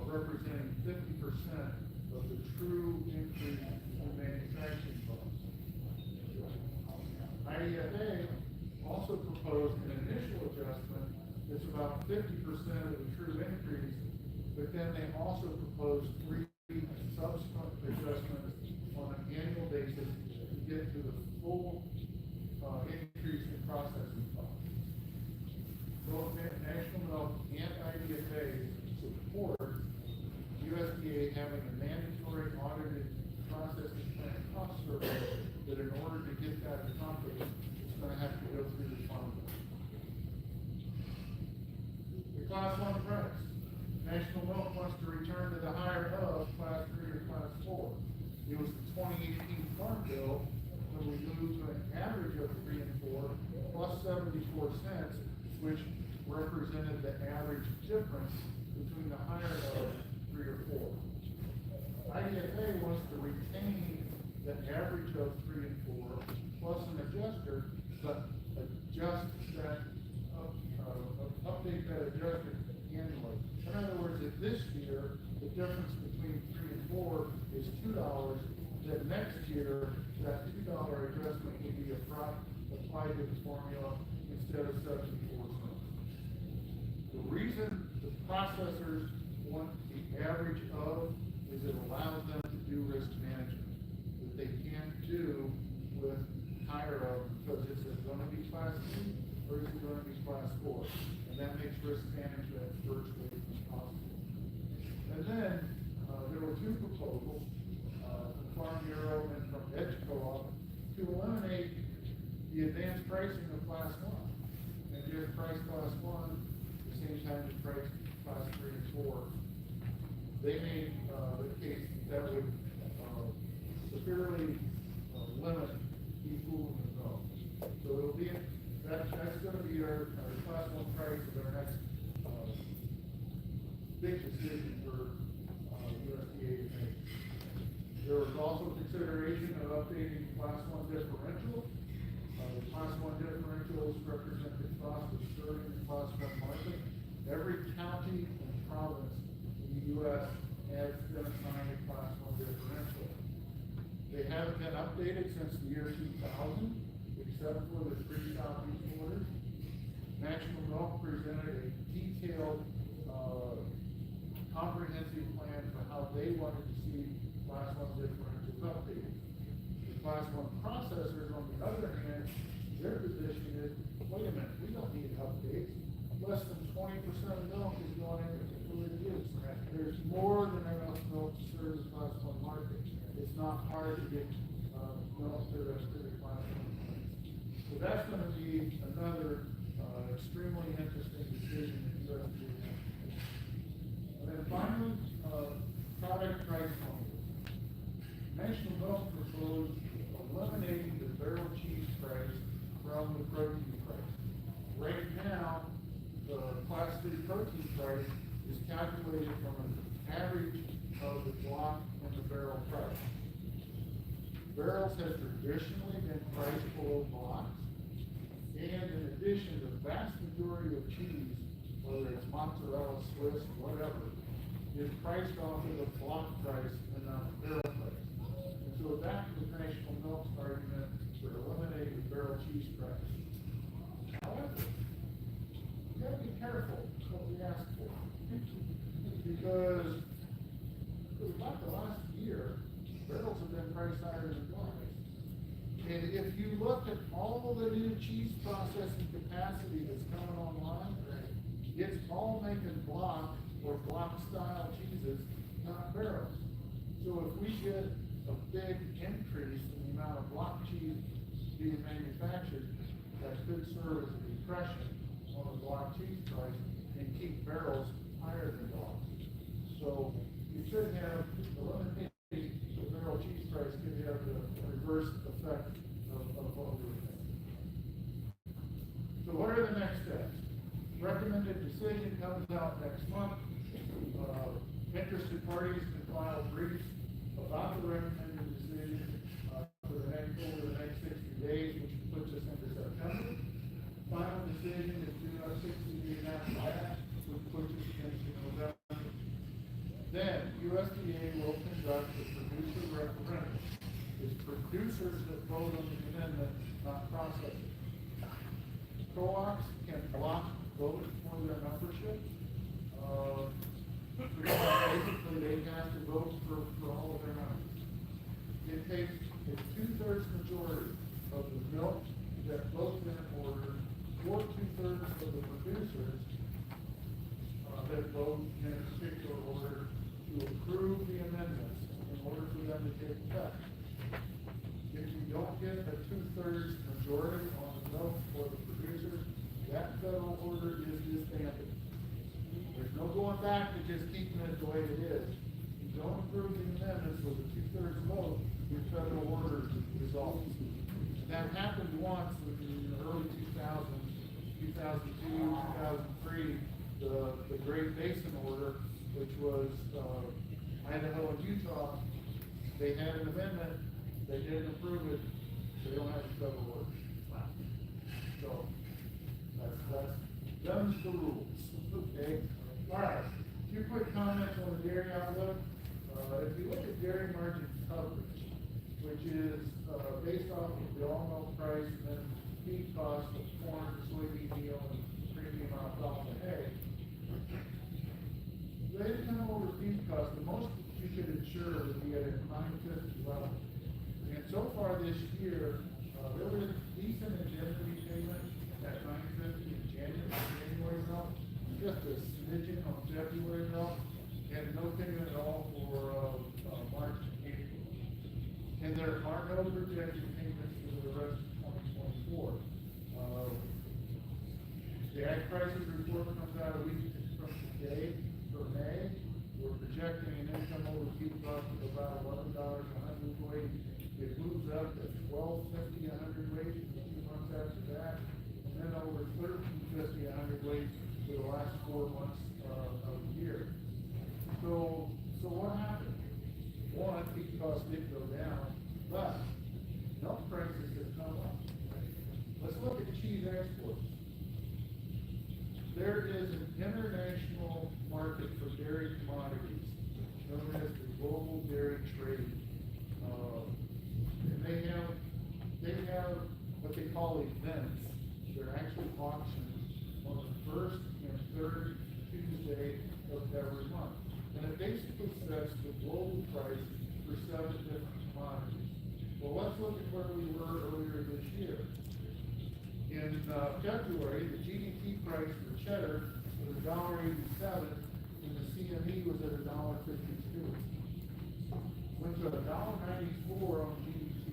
representing 50% of the true increase in manufacturing costs. IDFA also proposed an initial adjustment that's about 50% of the true increase, but then they also proposed 3 subsequent adjustments on an annual basis to get to the full, increase in processing costs. Both National Milk and IDFA support USDA having a mandatory audited processing plant cost survey, that in order to get that accomplished, it's gonna have to go through the farm bill. The class 1 price. National Milk wants to return to the higher of class 3 or class 4. It was the 2018 farm bill when we moved to an average of 3 and 4 plus 74 cents, which represented the average difference between the higher of 3 or 4. IDFA wants to retain the average of 3 and 4 plus an adjuster, but adjust that this year, the difference between 3 and 4 is $2, then next year, that $2 adjustment will be applied to the formula instead of 74 cents. The reason the processors want the average of is it allows them to do risk management that they can't do with higher of, because is it gonna be class 2 or is it gonna be class 4? And that makes risk management virtually impossible. And then, there were two proposals, from Farm Bureau and from Edge Co-op, to eliminate the advanced pricing of class 1. And just price class 1 at the same time as price class 3 and 4. They made, the case that would, severely, limit e-fooling the zone. So it'll be, that's gonna be our class 1 price of our next, big decision for, USDA to make. There was also consideration of updating class 1 differential. The class 1 differentials represent the cost of serving the class 1 market. Every county and province in the U.S. has been assigned a class 1 differential. They haven't been updated since the year 2000, except for the 3 southeast orders. National Milk presented a detailed, comprehensive plan for how they wanted to see class 1 differentials updated. The class 1 processors, on the other hand, their position is, wait a minute, we don't need updates. Less than 20% of milk is going into food use. There's more than enough milk to serve the class 1 market. It's not hard to get, milk to the class 1 market. So that's gonna be another, extremely interesting decision in USDA. And then finally, product price formula. National Milk proposed eliminating the barrel cheese price from the protein price. Right now, the class 3 protein price is calculated from an average of the block and the barrel price. Barrels have traditionally been priced below blocks, and in addition, the vast majority of cheese, whether it's mozzarella, Swiss, whatever, is priced off of the block price and not the barrel price. And so that's the National Milk's argument for eliminating the barrel cheese price. However, you gotta be careful what we ask for. Because for about the last year, barrels have been priced higher than blocks. And if you look at all the new cheese processing capacity that's coming online, it's all making block or block style cheeses, not barrels. So if we get a big increase in the amount of block cheese being manufactured, that could serve as a depression on the block cheese price and keep barrels higher than blocks. So you should have eliminating the barrel cheese price could have the reverse effect of what we were thinking. So what are the next steps? Recommended decision comes out next month. Interested parties can file briefs about the recommended decision over the next 60 days, which puts us into September. Final decision is due 60 days after that, which puts us into November. Then USDA will conduct a producer referendum. It's producers that vote on the amendment, not processors. Co-ops can block votes for their membership. Basically, they have to vote for all of their members. It takes a 2/3 majority of the milk that votes in an order, or 2/3 of the producers that vote in a particular order to approve the amendments in order for them to take effect. If you don't get a 2/3 majority on the milk or the producers, that federal order is disbanded. There's no going back to just keeping it the way it is. If you don't approve the amendments with a 2/3 vote, your federal order dissolves. And that happened once in the early 2000s, 2002, 2003, the Great Basin Order, which was, Idaho and Utah. They had an amendment, they didn't approve it, they don't have a federal order. So, that's the rules, okay? All right, 2 quick comments on the dairy outlook. If you look at dairy margin coverage, which is, based off of the all milk price and then feed costs of corn, soybean meal, and premium alfalfa hay, they come over feed costs, the most you could insure would be at a 950 level. And so far this year, there was a decent indemnity payment at 950 in January milk, just a smidgen on February milk, and no payment at all for, March and April. And there are no projected payments for the rest of 2024. The ag prices report comes out a week from today for May. We're projecting an income over feed cost of about $11 a hundredweight. It moves up to $12.50 a hundredweight for 2 months after that, and then over $13.50 a hundredweight for the last 4 months of the year. So what happened? One, feed costs did go down, but milk prices have come up. Let's look at cheese exports. There is an international market for dairy commodities known as the global dairy trade. And they have what they call events. They're actually auctions on the first and third Tuesday of every month. And it basically sets the global price for 7 different commodities. Well, let's look at where we were earlier this year. In February, the GDP price for cheddar was $1.87, and the CME was at $1.52. Went to $1.94 on GDP,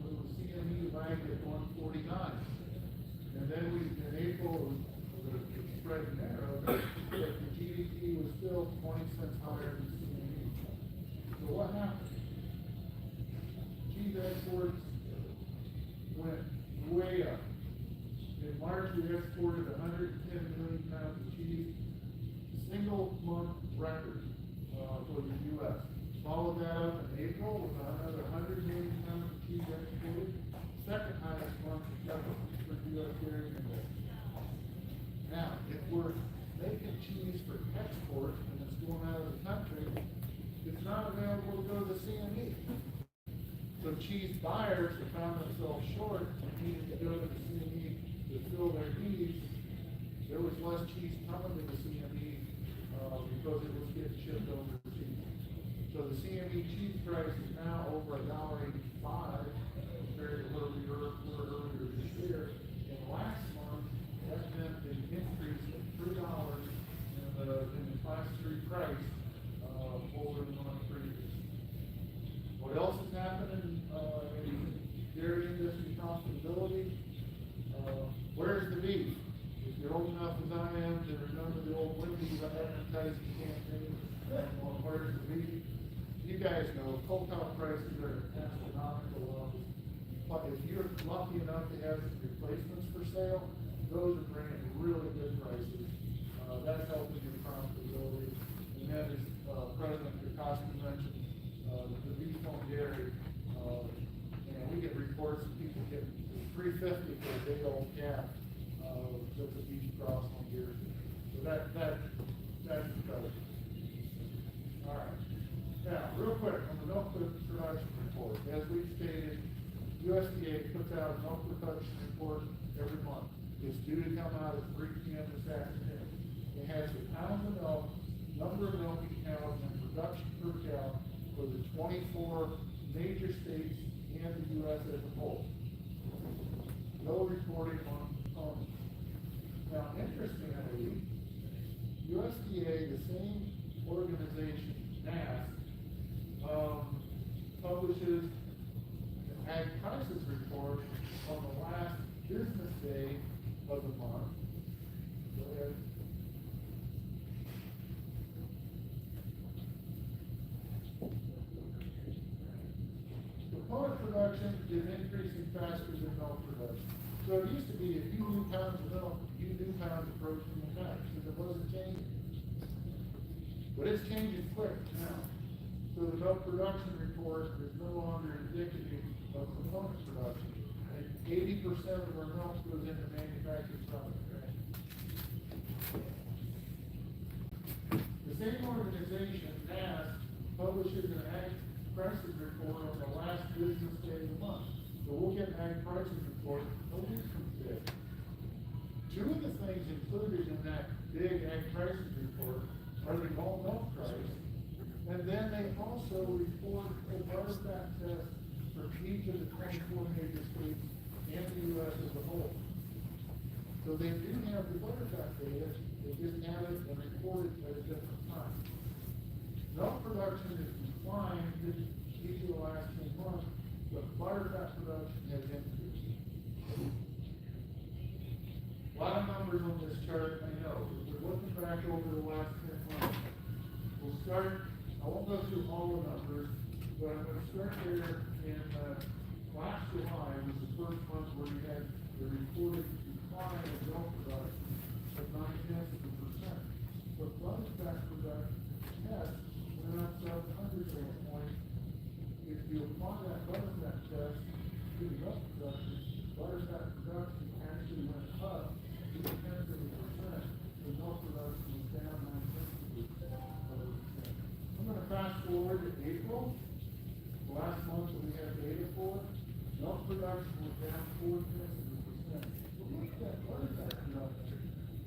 with the CME valued at $1.49. And then in April, the spread narrowed, but the GDP was still 20 cents higher than CME. So what happened? Cheese exports went way up. In March, we exported 110 million pounds of cheese, single month record for the U.S. Followed that up in April with another 100 million pounds of cheese exported, second highest month ever for U.S. dairy industry. Now, if we're making cheese for export and it's going out of the country, it's not available to go to the CME. So cheese buyers that found themselves short and needed to go to the CME to fill their needs, there was less cheese coming to the CME because it was getting shipped overseas. So the CME cheese price is now over $1.85 compared to where we were earlier this year. And last month, that meant an increase of $3 in the class 3 price over the month previous. What else is happening in dairy industry profitability? Where's the beef? If you're old enough as I am to remember the old Wendy's advertising campaign, where's the beef? You guys know cold cow prices are at astronomical levels. But if you're lucky enough to have some replacements for sale, those are bringing really good prices. That's helping your profitability. And that is President Kokoski mentioned the beef on dairy. And we get reports of people getting $3.50 for a big old calf that's a beef cross on dairy. So that's better. All right. Now, real quick, on the milk production report, as we've stated, USDA puts out a milk production report every month. It's due to come out at 3 p.m. this afternoon. It has the pounds of milk, number of milking cows, and production per cow for the 24 major states and the U.S. as a whole. No reporting on components. Now, interestingly, USDA, the same organization, NAJ, publishes an ag prices report on the last business day of the month. Go ahead. Component production is increasing faster than milk production. So it used to be if you knew pounds of milk, you knew pounds of protein and fat, because it wasn't changing. But it's changing quick now. So the milk production report is no longer indicative of component production. And 80% of our milk goes into manufactured product. Right? The organization, NAJ, publishes an ag prices report on the last business day of the month. So we'll get an ag prices report a week from today. Two of the things included in that big ag prices report are the whole milk price. And then they also report a butter fat test for each of the 24 major states and the U.S. as a whole. So they do have the butter fat data, they just have it and report it at a different time. Milk production has declined each of the last 10 months, but butter fat production has increased. A lot of numbers on this chart, I know. We're looking back over the last 10 months. We'll start, I won't go through all the numbers, but I'm going to start there in last July was the first month where we had the reported decline of milk production of 0.9%. But butter fat production test went up 700 basis points. If you apply that butter fat test to the milk production, butter fat production actually went up 0.2%. The milk production was down 0.9%. I'm going to fast forward to April. The last month that we had data for, milk production was down 0.4%. But look at that butter fat production.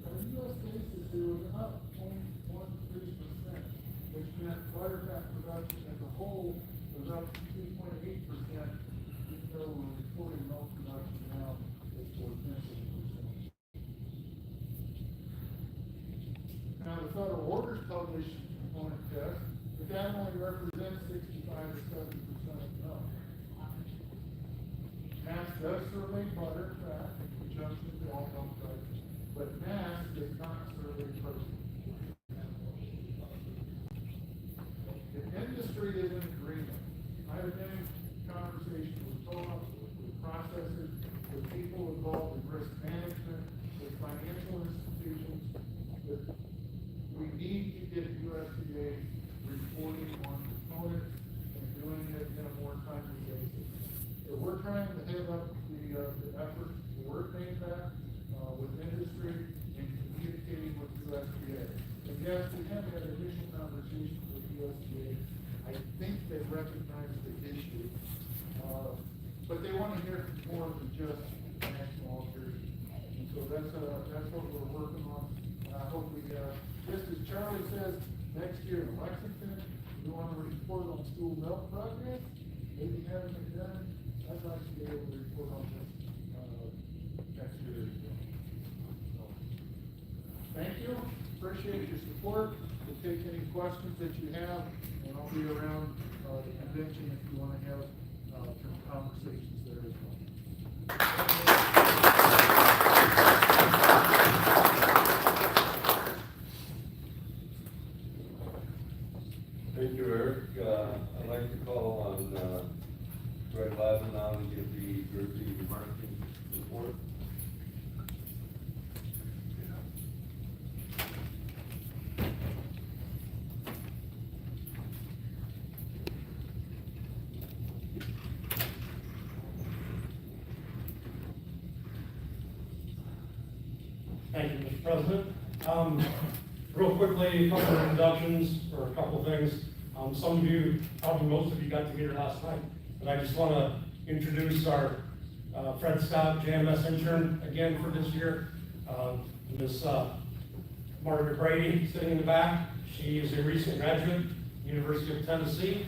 On a U.S. basis, it was up 0.13%, which meant butter fat production as a whole was up 2.8%, even though we're reporting milk production now at 0.4%. Now, the federal orders published component test, but that only represents 65 to 70% of milk. NAS does survey butter, fat, in conjunction with all milk prices, but NAS does not survey protein. The industry is in agreement. I've been in conversation with co-ops, with processors, with people involved in risk management, with financial institutions, that we need to get USDA reporting on components and doing it in a more timely basis. So we're trying to head up the effort to coordinate that with industry and communicating with USDA. And yes, we have had initial conversations with USDA. I think they recognize the issue, but they want to hear more than just national alternatives. And so that's what we're working on. And I hope we just as Charlie says, next year in Lexington, we want to report on school milk progress. Maybe haven't been done. I'd like to be able to report on this next year as well. So, thank you. Appreciate your support. We'll take any questions that you have, and I'll be around the convention if you want to have some conversations there as well. Thank you, Eric. I'd like to call on Greg Lavin now to give the Jersey marketing report. Thank you, Mr. President. Real quickly, a couple of introductions or a couple of things. Some of you, probably most of you got to meet her last night, but I just want to introduce our Fred Scott JMS intern again for this year. Miss Margaret Brady sitting in the back. She is a recent graduate, University of Tennessee.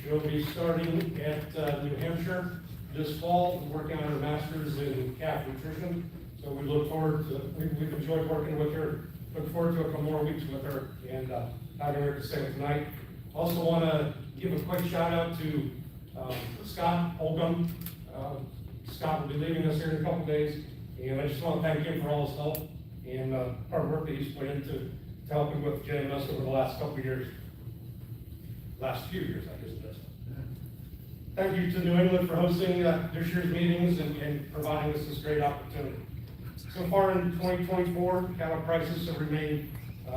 She'll be starting at New Hampshire this fall, working on her master's in calf nutrition. So we look forward to, we've enjoyed working with her, look forward to a couple more weeks with her and having her to stay tonight. Also want to give a quick shout out to Scott Holcomb. Scott will be leaving us here in a couple days, and I just want to thank him for all his help and hard work that he's put into helping with JMS over the last couple of years. Last few years, I guess it is. Thank you to New England for hosting this year's meetings and providing us this great opportunity. So far in 2024, cattle prices have remained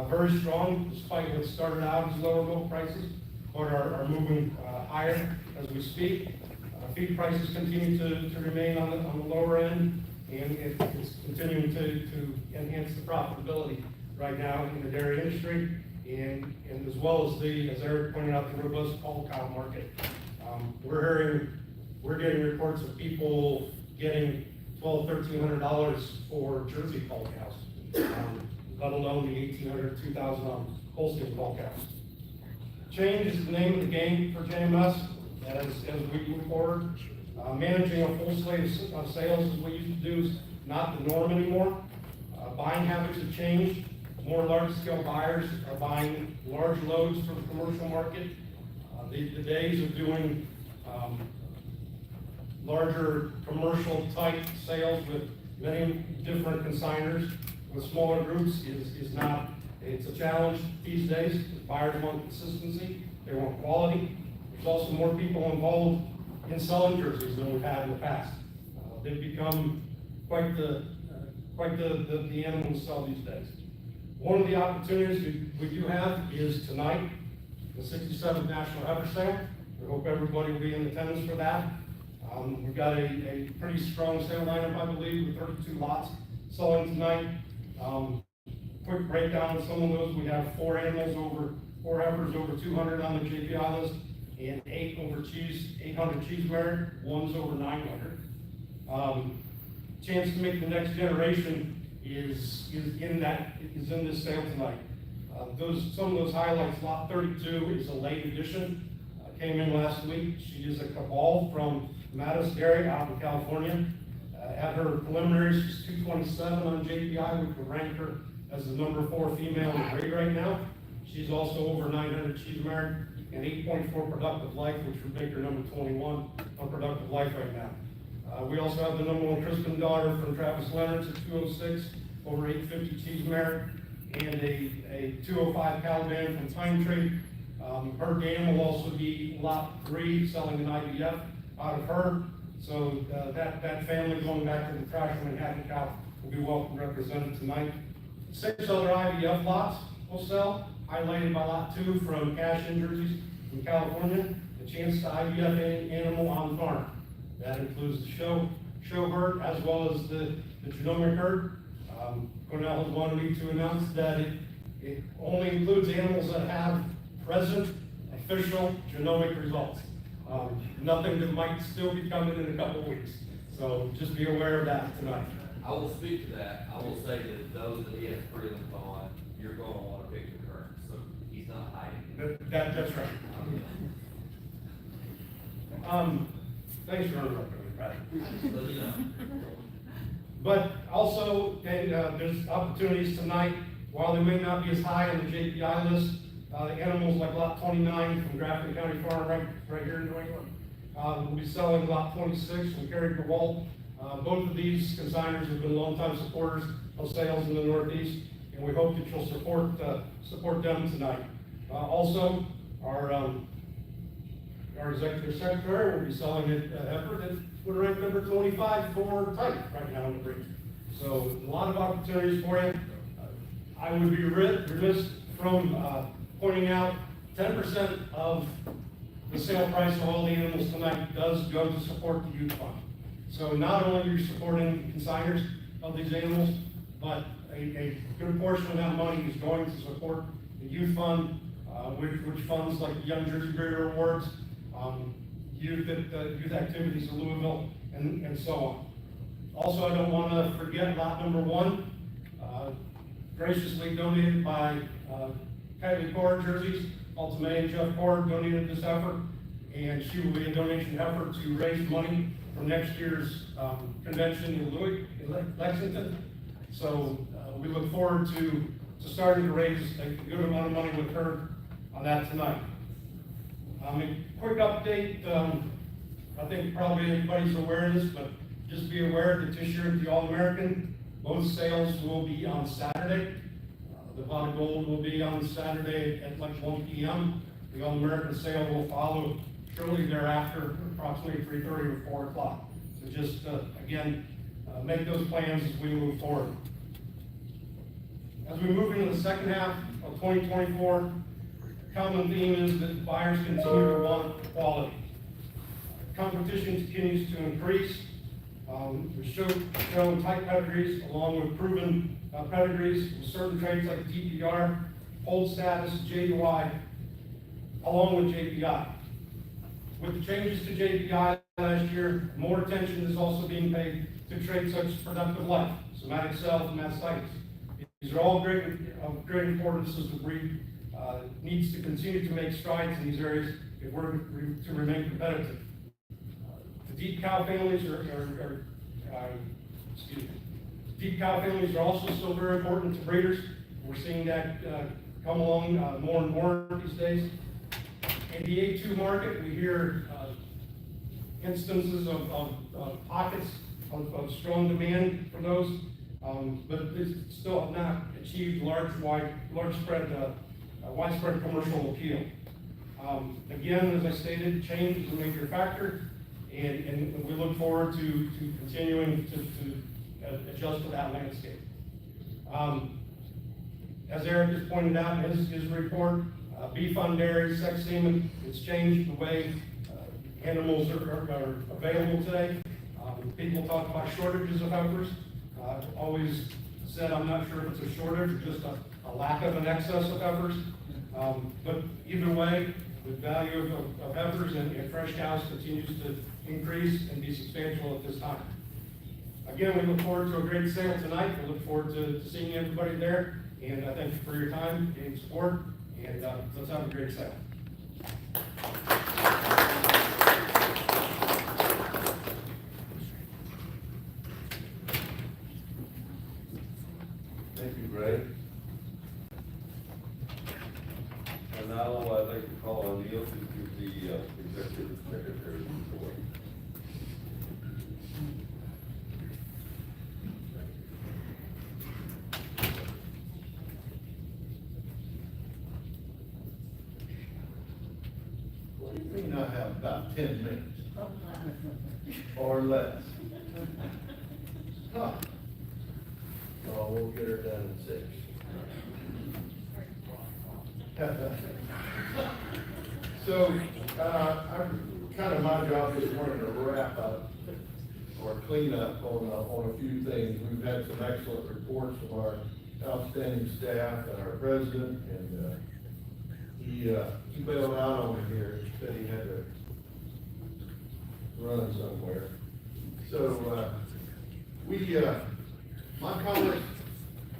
very strong, despite what started out as lower milk prices, but are moving higher as we speak. Feed prices continue to remain on the lower end, and it's continuing to enhance the profitability right now in the dairy industry. and as well as as Eric pointed out, the robust call cow market. We're getting reports of people getting $1,200-$1,300 for Jersey call cows, let alone the $1,800, $2,000 on Holstein call cows. Change is the name of the game for JMS as we move forward. Managing a full slate of sales as we used to do is not the norm anymore. Buying habits have changed. More large-scale buyers are buying large loads for the commercial market. The days of doing larger commercial type sales with many different consigners with smaller groups is not, it's a challenge these days. Buyers want consistency, they want quality. There's also more people involved in selling jerseys than we've had in the past. They've become quite the animal to sell these days. One of the opportunities we do have is tonight, the 67th National Heifer Sale. We hope everybody will be in attendance for that. We've got a pretty strong sale lineup, I believe, with 32 lots selling tonight. Quick breakdown of some of those. We have 4 heifers over 200 on the JPI list, and 800 cheese merit, one's over 900. Chance to make the next generation is in this sale tonight. Some of those highlights. Lot 32 is a late addition. Came in last week. She is a cabal from Mattis Dairy out in California. At her preliminaries, she's 227 on JPI, which would rank her as the number 4 female in the grade right now. She's also over 900 cheese merit and 8.4 productive life, which would make her number 21 on productive life right now. We also have the number 1 Crispin daughter from Travis Leonard's at 206, over 850 cheese merit, and a 205 Caliban from Time Trade. Her dam will also be lot 3, selling an IVF out of her. So that family going back to the trash and Manhattan cow will be welcome represented tonight. 6 other IVF lots will sell, highlighted by lot 2 from Cash In Jerseys from California, a chance to IVF an animal on farm. That includes the show herd as well as the genomic herd. Cornell has wanted me to announce that it only includes animals that have present official genomic results. Nothing that might still be coming in a couple of weeks. So just be aware of that tonight. I will speak to that. I will say that those that he has prelims on, you're going to want to pick the current, so he's not hiding it. That's right. Thanks for interrupting me, Brad. So, you know. But also, there's opportunities tonight, while they may not be as high on the JPI list, animals like lot 29 from Grafton County Farm right here in New England. We'll be selling lot 26 from Kerry DeWalt. Both of these consigners have been longtime supporters of sales in the Northeast, and we hope that you'll support them tonight. Also, our executive secretary will be selling a heifer that would rank number 25 for type right now in the breed. So a lot of opportunities for you. I would be remiss from pointing out 10% of the sale price of all the animals tonight does go to support the youth fund. So not only are you supporting consigners of these animals, but a good portion of that money is going to support the youth fund, which funds like the Young Jersey Breeder Awards, youth activities in Louisville, and so on. Also, I don't want to forget lot number 1, graciously donated by Kylie Cord Jerseys. Ultimate and Jeff Cord donated this effort, and she will be a donation effort to raise money for next year's convention in Lexington. So we look forward to starting to raise a good amount of money with her on that tonight. A quick update, I think probably everybody's aware of this, but just be aware that this year at the All-American, most sales will be on Saturday. The pot of gold will be on Saturday at like 1 p.m. The All-American sale will follow shortly thereafter, approximately 3:30 or 4 o'clock. So just, again, make those plans as we move forward. As we move into the second half of 2024, the common theme is that buyers continue to want quality. Competition continues to increase. We show tight pedigrees along with proven pedigrees with certain traits like TPR hold status JUI along with JPI. With the changes to JPI last year, more attention is also being paid to traits such as productive life, somatic self, and mastitis. These are all of great importance as the breed needs to continue to make strides in these areas if we're to remain competitive. The deep cow families deep cow families are also still very important to breeders. We're seeing that come along more and more these days. In the A2 market, we hear instances of pockets of strong demand for those, but it's still have not achieved widespread commercial appeal. Again, as I stated, change is a major factor, and we look forward to continuing to adjust to that landscape. As Eric has pointed out in his report, beef on dairy, sex semen, it's changed the way animals are available today. People talk about shortages of heifers. I've always said I'm not sure if it's a shortage or just a lack of an excess of heifers. But either way, the value of heifers and fresh cows continues to increase and be substantial at this time. Again, we look forward to a great sale tonight. We look forward to seeing everybody there. And I thank you for your time and support. And let's have a great sale. Thank you, Greg. And now I'd like to call on Neil to give the executive secretary's report. What do you mean I have about 10 minutes? Or less? Huh. Oh, we'll get her done in 6. So, kind of my job this morning to wrap up or clean up on a few things. We've had some excellent reports from our outstanding staff and our president, and he bailed out on me here. He said he had to run somewhere. So, my comment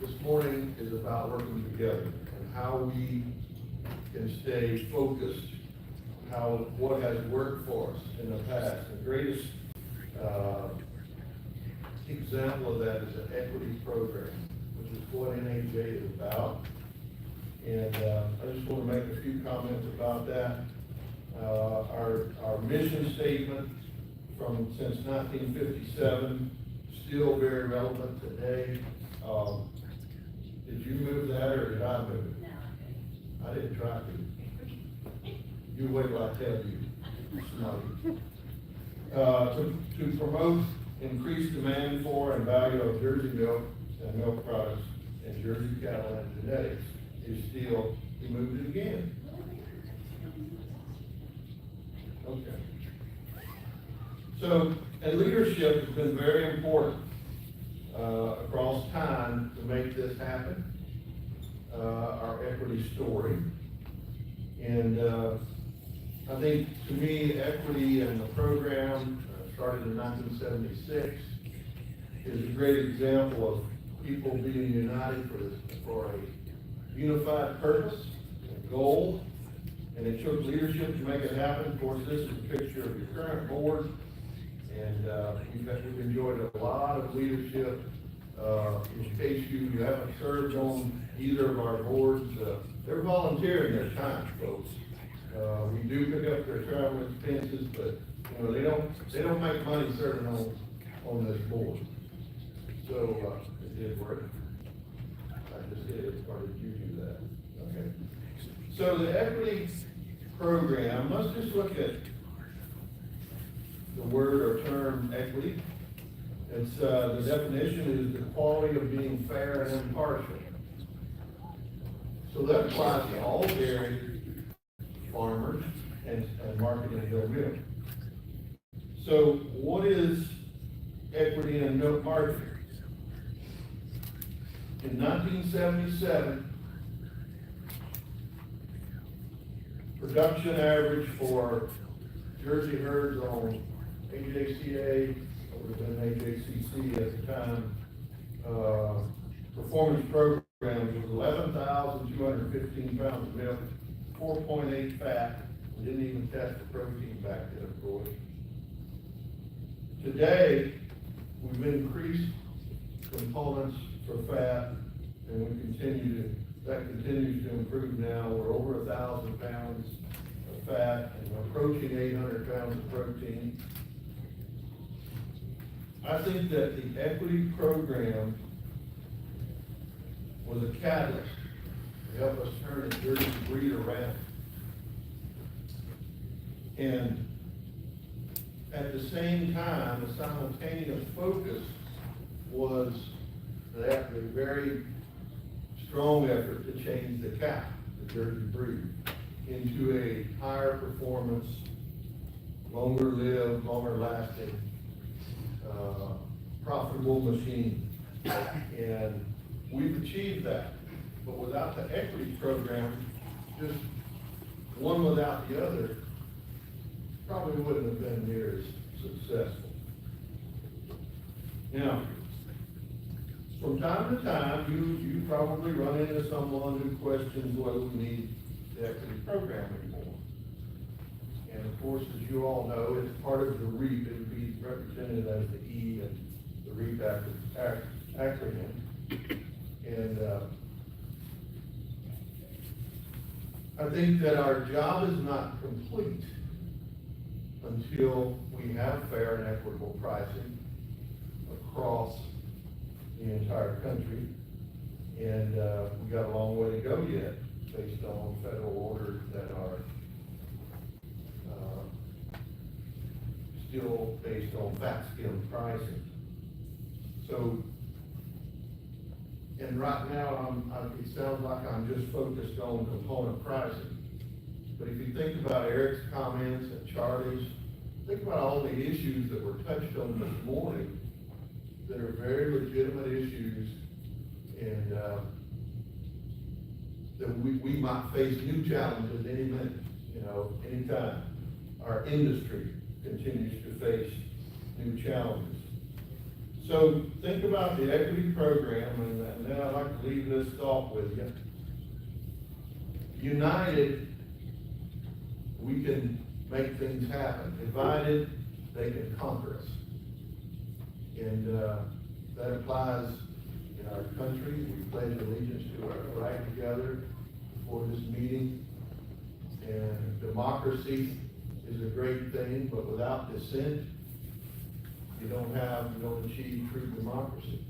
this morning is about working together and how we can stay focused, what has worked for us in the past. The greatest example of that is the equity program, which is what NAJ is about. And I just want to make a few comments about that. Our mission statement since 1957, still very relevant today. Did you move that or did I move it? No, I didn't try to. You wait till I tell you. To promote increased demand for and value of Jersey milk and milk products and Jersey cattle and genetics is still, he moved it again. Okay. So, and leadership has been very important across time to make this happen, our equity story. And I think, to me, equity and the program started in 1976 is a great example of people being united for a unified purpose and goal, and it took leadership to make it happen. Of course, this is a picture of your current board, and we've enjoyed a lot of leadership. In case you haven't served on either of our boards, they're volunteering their time, folks. We do pick up their travel expenses, but they don't make money serving on this board. So it did work. I just did it, or did you do that? Okay. So the equity program, let's just look at the word or term equity. It's the definition is the quality of being fair and impartial. So that applies to all dairy farmers and marketing their milk. So what is equity in milk marketing? In 1977, production average for Jersey herds on AJCA, it would have been AJCC at the time, performance programs was 11,215 pounds of milk, 4.8 fat. We didn't even test the protein back then, of course. Today, we've increased components for fat, and that continues to improve now. We're over 1,000 pounds of fat, and we're approaching 800 pounds of protein. I think that the equity program was a catalyst to help us turn the Jersey breed around. And at the same time, the simultaneous focus was that a very strong effort to change the cow, the Jersey breed, into a higher performance, longer lived, longer lasting, profitable machine. And we've achieved that. But without the equity program, just one without the other, probably wouldn't have been near as successful. Now, from time to time, you probably run into someone who questions whether we need the equity program anymore. And of course, as you all know, it's part of the REAP. It would be represented as the E and the REAP acronym. And I think that our job is not complete until we have fair and equitable pricing across the entire country. And we got a long way to go yet, based on federal orders that are still based on fat skim pricing. So, and right now, it sounds like I'm just focused on component pricing. But if you think about Eric's comments and Charlie's, think about all the issues that were touched on this morning that are very legitimate issues, and that we might face new challenges any minute, anytime. Our industry continues to face new challenges. So think about the equity program, and then I'd like to leave this thought with you. United, we can make things happen. Divided, they can conquer us. And that applies in our country. We pledge allegiance to our flag together before this meeting. And democracy is a great thing, but without dissent, you don't achieve true democracy.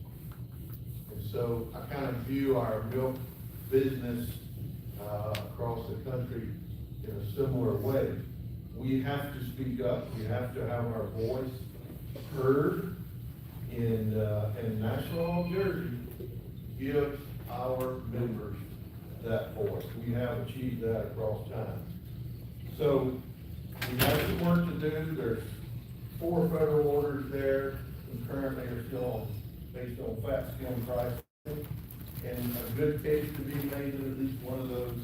And so I kind of view our milk business across the country in a similar way. We have to speak up. We have to have our voice heard. And National Jersey gives our members that voice. We have achieved that across time. So we have some work to do. There's 4 federal orders there, and currently are still based on fat skim pricing. And a good case to be made in at least one of those,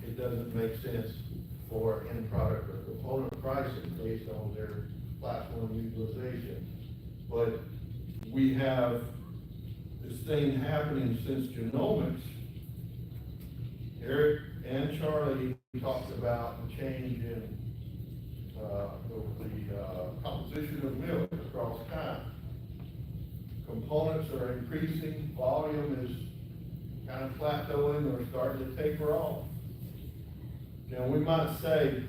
it doesn't make sense for end product or component pricing based on their platform utilization. But we have this thing happening since genomics. Eric and Charlie talked about the change in the composition of milk across time. Components are increasing, volume is kind of plateauing or starting to taper off. Now, we might say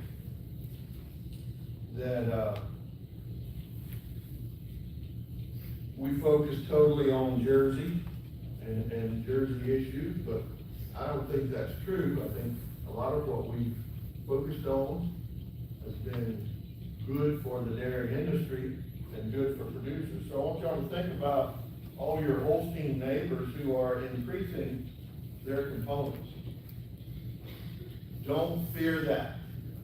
that we focus totally on Jersey and Jersey issues, but I don't think that's true. I think a lot of what we've focused on has been good for the dairy industry and good for producers. So I want y'all to think about all your Holstein neighbors who are increasing their components. Don't fear that.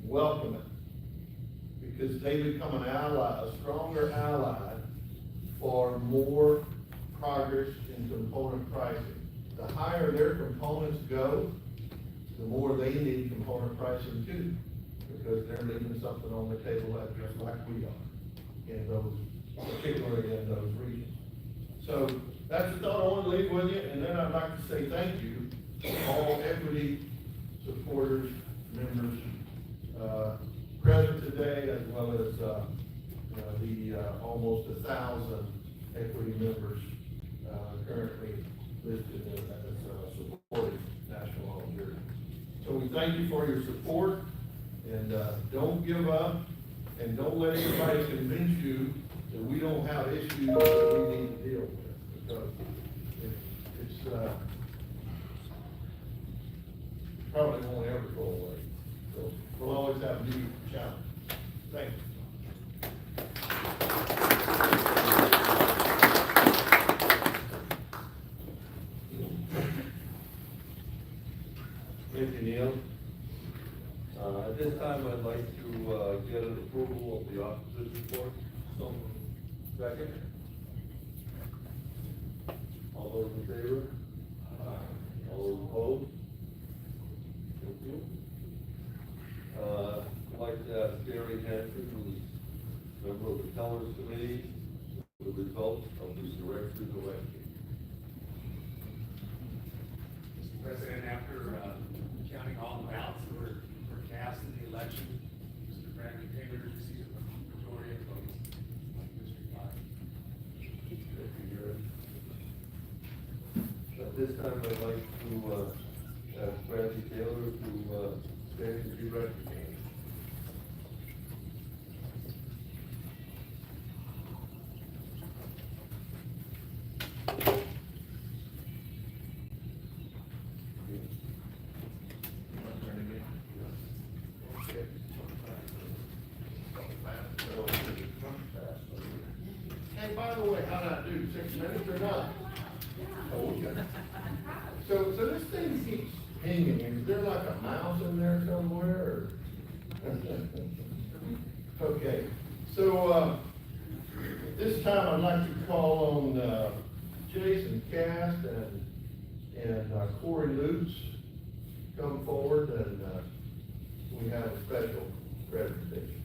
Welcome it. Because they become an ally, a stronger ally for more progress in component pricing. The higher their components go, the more they need component pricing too. because they're leaving something on the table that just like we are in those, particularly in those regions. So that's the thought I want to leave with you, and then I'd like to say thank you to all equity supporters, members, present today, as well as, the almost 1,000 equity members, currently listed as supporting National All Jersey. So we thank you for your support, and, don't give up, and don't let anybody convince you that we don't have issues that we need to deal with, because it's probably won't ever go away. So we'll always have new challenges. Thank you. Thank you, Neil. At this time, I'd like to get an approval of the officers' report. So, second. All those in favor? All those opposed? Thank you. I'd like to ask Gary Hanson, who's member of the Tellers Committee, the results of the director's election. Mr. President, after counting all the ballots that were cast in the election, Mr. Bradley Taylor received a majority of votes in District 5. Thank you, Gary. At this time, I'd like to ask Bradley Taylor to stand and be recognized. Hey, by the way, how'd I do, 6 minutes or not? Oh, okay. So this thing keeps hanging, is there like a mouse in there somewhere, or? Okay, so, this time I'd like to call on, Jason Cast and Corey Lutz come forward, and, we have a special presentation.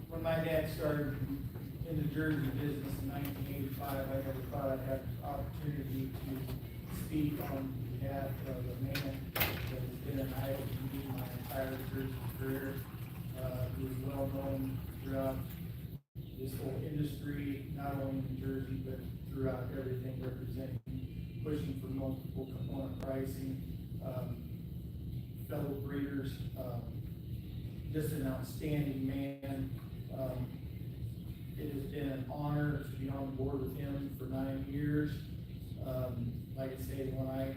When my dad started in the Jersey business in 1985, I never thought I'd have the opportunity to speak on behalf of a man that has been an idol to me my entire Jersey career. He was well known throughout this whole industry, not only in Jersey, but throughout everything representing, pushing for multiple component pricing, fellow breeders, just an outstanding man. It has been an honor to be on board with him for 9 years. Like I say, when I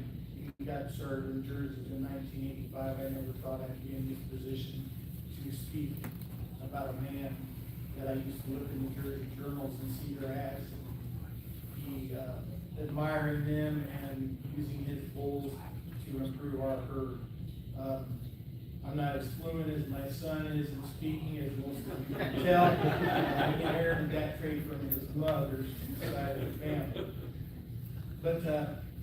got started in Jersey in 1985, I never thought I'd be in this position to speak about a man that I used to look in the Jersey journals and see their ads. He, admiring them and using his bulls to improve our herd. I'm not as fluent as my son is in speaking, as most of you can tell. He inherited that trait from his mother's side of the family. But,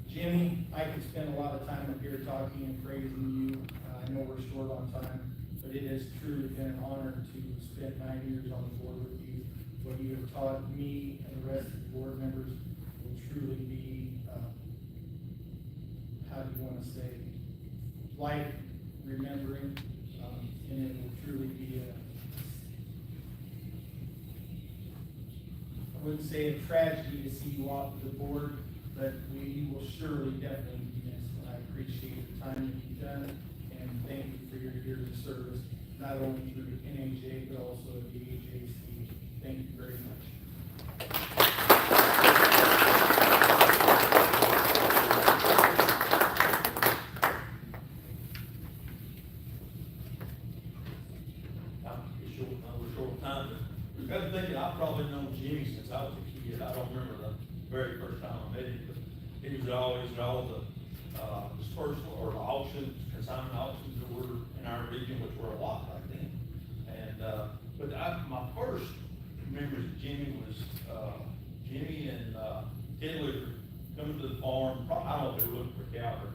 Jimmy, I could spend a lot of time up here talking and praising you. I know we're short on time, but it has truly been an honor to spend 9 years on the board with you. What you have taught me and the rest of the board members will truly be, how do you want to say, life remembering, and it will truly be I wouldn't say a tragedy to see you off the board, but you will surely definitely be missed, and I appreciate the time that you've done, and thank you for your years of service, not only through NAJ, but also the AJC. Thank you very much. Got to thinking, I've probably known Jimmy since I was a kid. I don't remember the very first time I met him, but he was always at all the dispersal or the auctions, consignment auctions that were in our region, which were a lot back then. And but my first memories of Jimmy was, Jimmy and, Ted Luker coming to the farm, I don't know if they were looking for cow or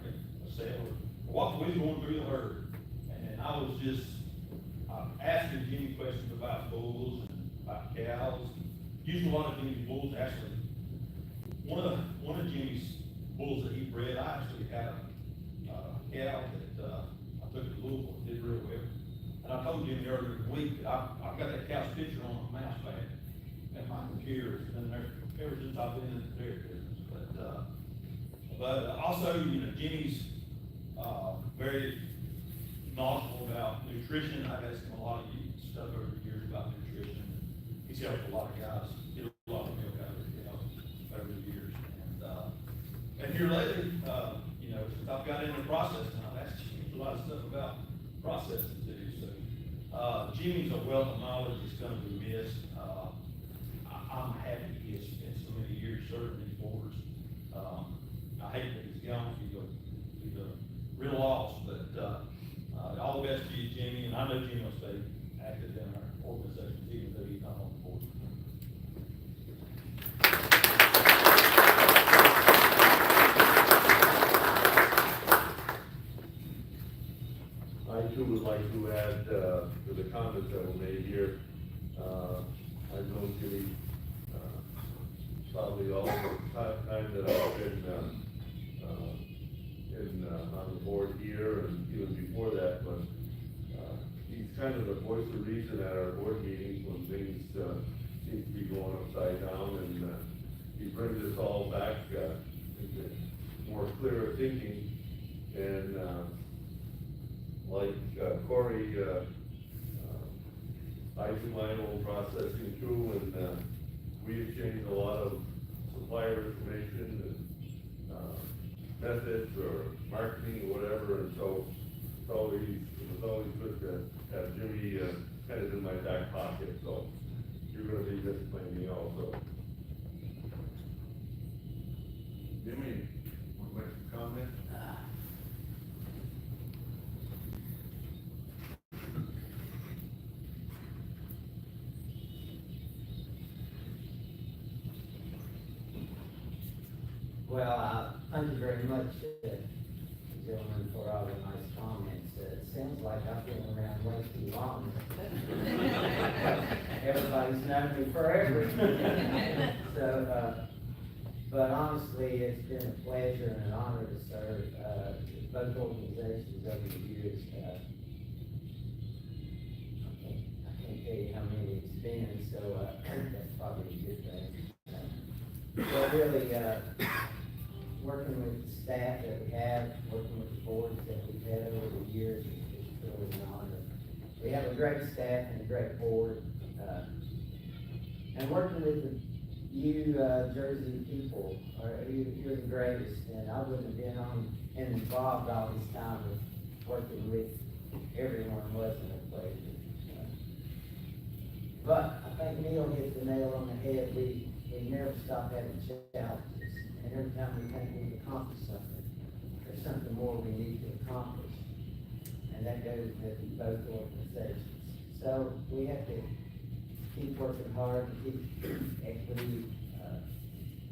a sale, or we was going through the herd. And I was just, asking Jimmy questions about bulls and about cows. Used a lot of Jimmy's bulls, actually. One of Jimmy's bulls that he bred, I actually had a cow that, I took to Louisville, did real well. And I told Jimmy earlier in the week that I've got that cow's picture on a mouse pad in my computer, it's been there ever since I've been in the dairy business. But also, you know, Jimmy's, very knowledgeable about nutrition. I've asked him a lot of stuff over the years about nutrition. He's helped a lot of guys get a lot of milk out of their cows over the years. And here lately, you know, since I've got into processing, I've asked Jimmy a lot of stuff about processing too. So, Jimmy's a wealth of knowledge that's gonna be missed. I'm happy he has spent so many years serving these boards. I hate that he's gone, he's a real loss, but, all the best to you, Jimmy, and I know Jimmy will stay active in our organization, even though he's not on the board. I too would like to add, to the comments that were made here. I've known Jimmy, probably all the time that I've been, on the board here and even before that, but, he's kind of the voice of reason at our board meetings when things, seem to be going upside down, and, he brings us all back, into more clearer thinking, and, like Corey, I do my own processing too, and, we exchange a lot of supplier information and, methods or marketing or whatever, and so it was always good to have Jimmy, kind of in my back pocket, so you're gonna be disciplining me also. Jimmy, want to make some comment? Well, thank you very much, gentlemen, for all the nice comments. It sounds like I've been around way too long. Everybody's known me forever. So, but honestly, it's been a pleasure and an honor to serve, both organizations over the years. I can't tell you how many it's been, so, that's probably a good thing. So really, working with the staff that we have, working with the boards that we've had over the years, is really an honor. We have a great staff and a great board, and working with you, Jersey people, you're the greatest, and I wouldn't have been on and involved all this time with working with everyone wasn't a pleasure. But I think Neil hit the nail on the head. We never stop having challenges. And every time we think we've accomplished something, there's something more we need to accomplish. And that goes with both organizations. So we have to keep working hard, keep equity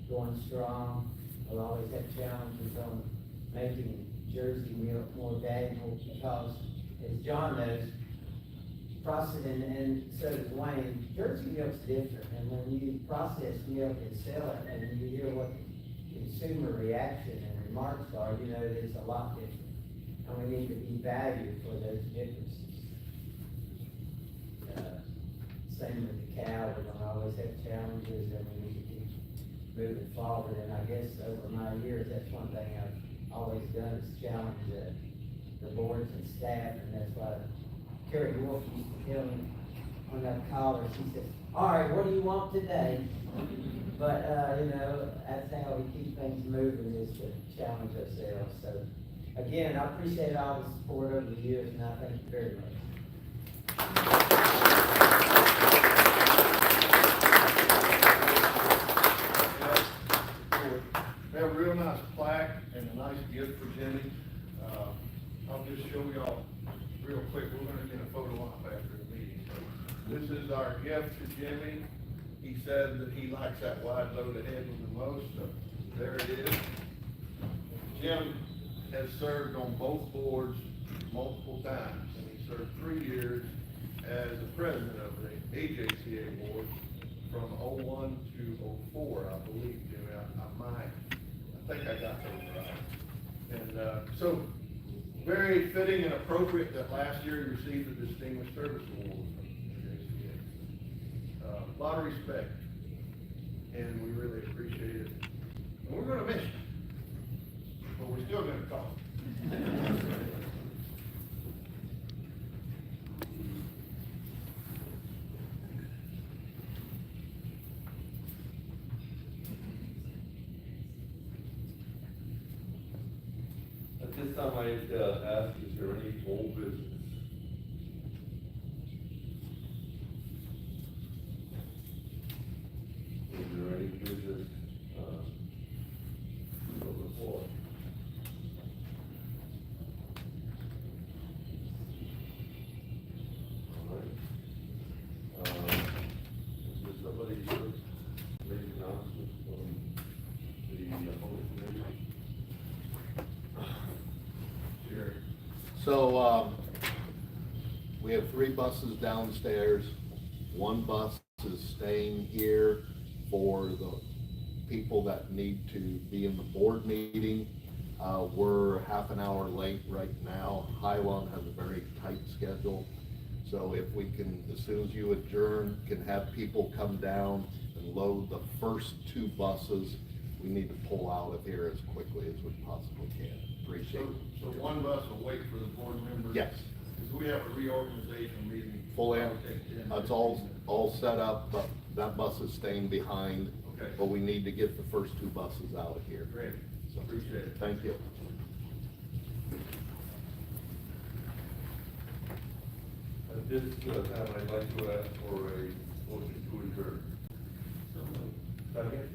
going strong. We'll always have challenges on making Jersey milk more valuable because, as John knows, processing, and so does Wayne, Jersey milk's different. And when you process milk and sell it, and you hear what consumer reaction and remarks are, you know, it's a lot different. And we need to be valued for those differences. Same with the cow, we're gonna always have challenges and we need to keep moving forward. And I guess over my years, that's one thing I've always done is challenge the boards and staff, and that's why Terry Wolf used to tell me on that collar, she said, all right, what do you want today? But, you know, that's how we keep things moving, is to challenge ourselves. So, again, I appreciate all the support over the years, and I thank you very much. We have a real nice plaque and a nice gift for Jimmy. I'll just show y'all real quick. We're gonna get a photo op after the meeting. So This is our gift to Jimmy. He said that he likes that wide loaded head the most, so there it is. Jim has served on both boards multiple times, and he served 3 years as the president of the AJCA board from '01 to '04, I believe, Jimmy. I think I got those right. And, so, very fitting and appropriate that last year he received the Distinguished Service Award from AJCA. A lot of respect, and we really appreciate it. And we're gonna miss you, but we're still gonna call him. At this time, I'd ask, is there any old business? Is there any business, on the floor? All right. Is there somebody here making announcements from the public committee? Sure. So, we have 3 buses downstairs. 1 bus is staying here for the people that need to be in the board meeting. We're half an hour late right now. Highland has a very tight schedule. So if we can, as soon as you adjourn, can have people come down and load the first 2 buses, we need to pull out of here as quickly as we possibly can. Appreciate it. So 1 bus will wait for the board members? Yes. Because we have a reorganization meeting. Full in, Probably take 10, it's all set up, but that bus is staying behind. Okay. But we need to get the first 2 buses out of here. Great, So, appreciate it. thank you. At this time, I'd like to ask for a motion to adjourn. Second?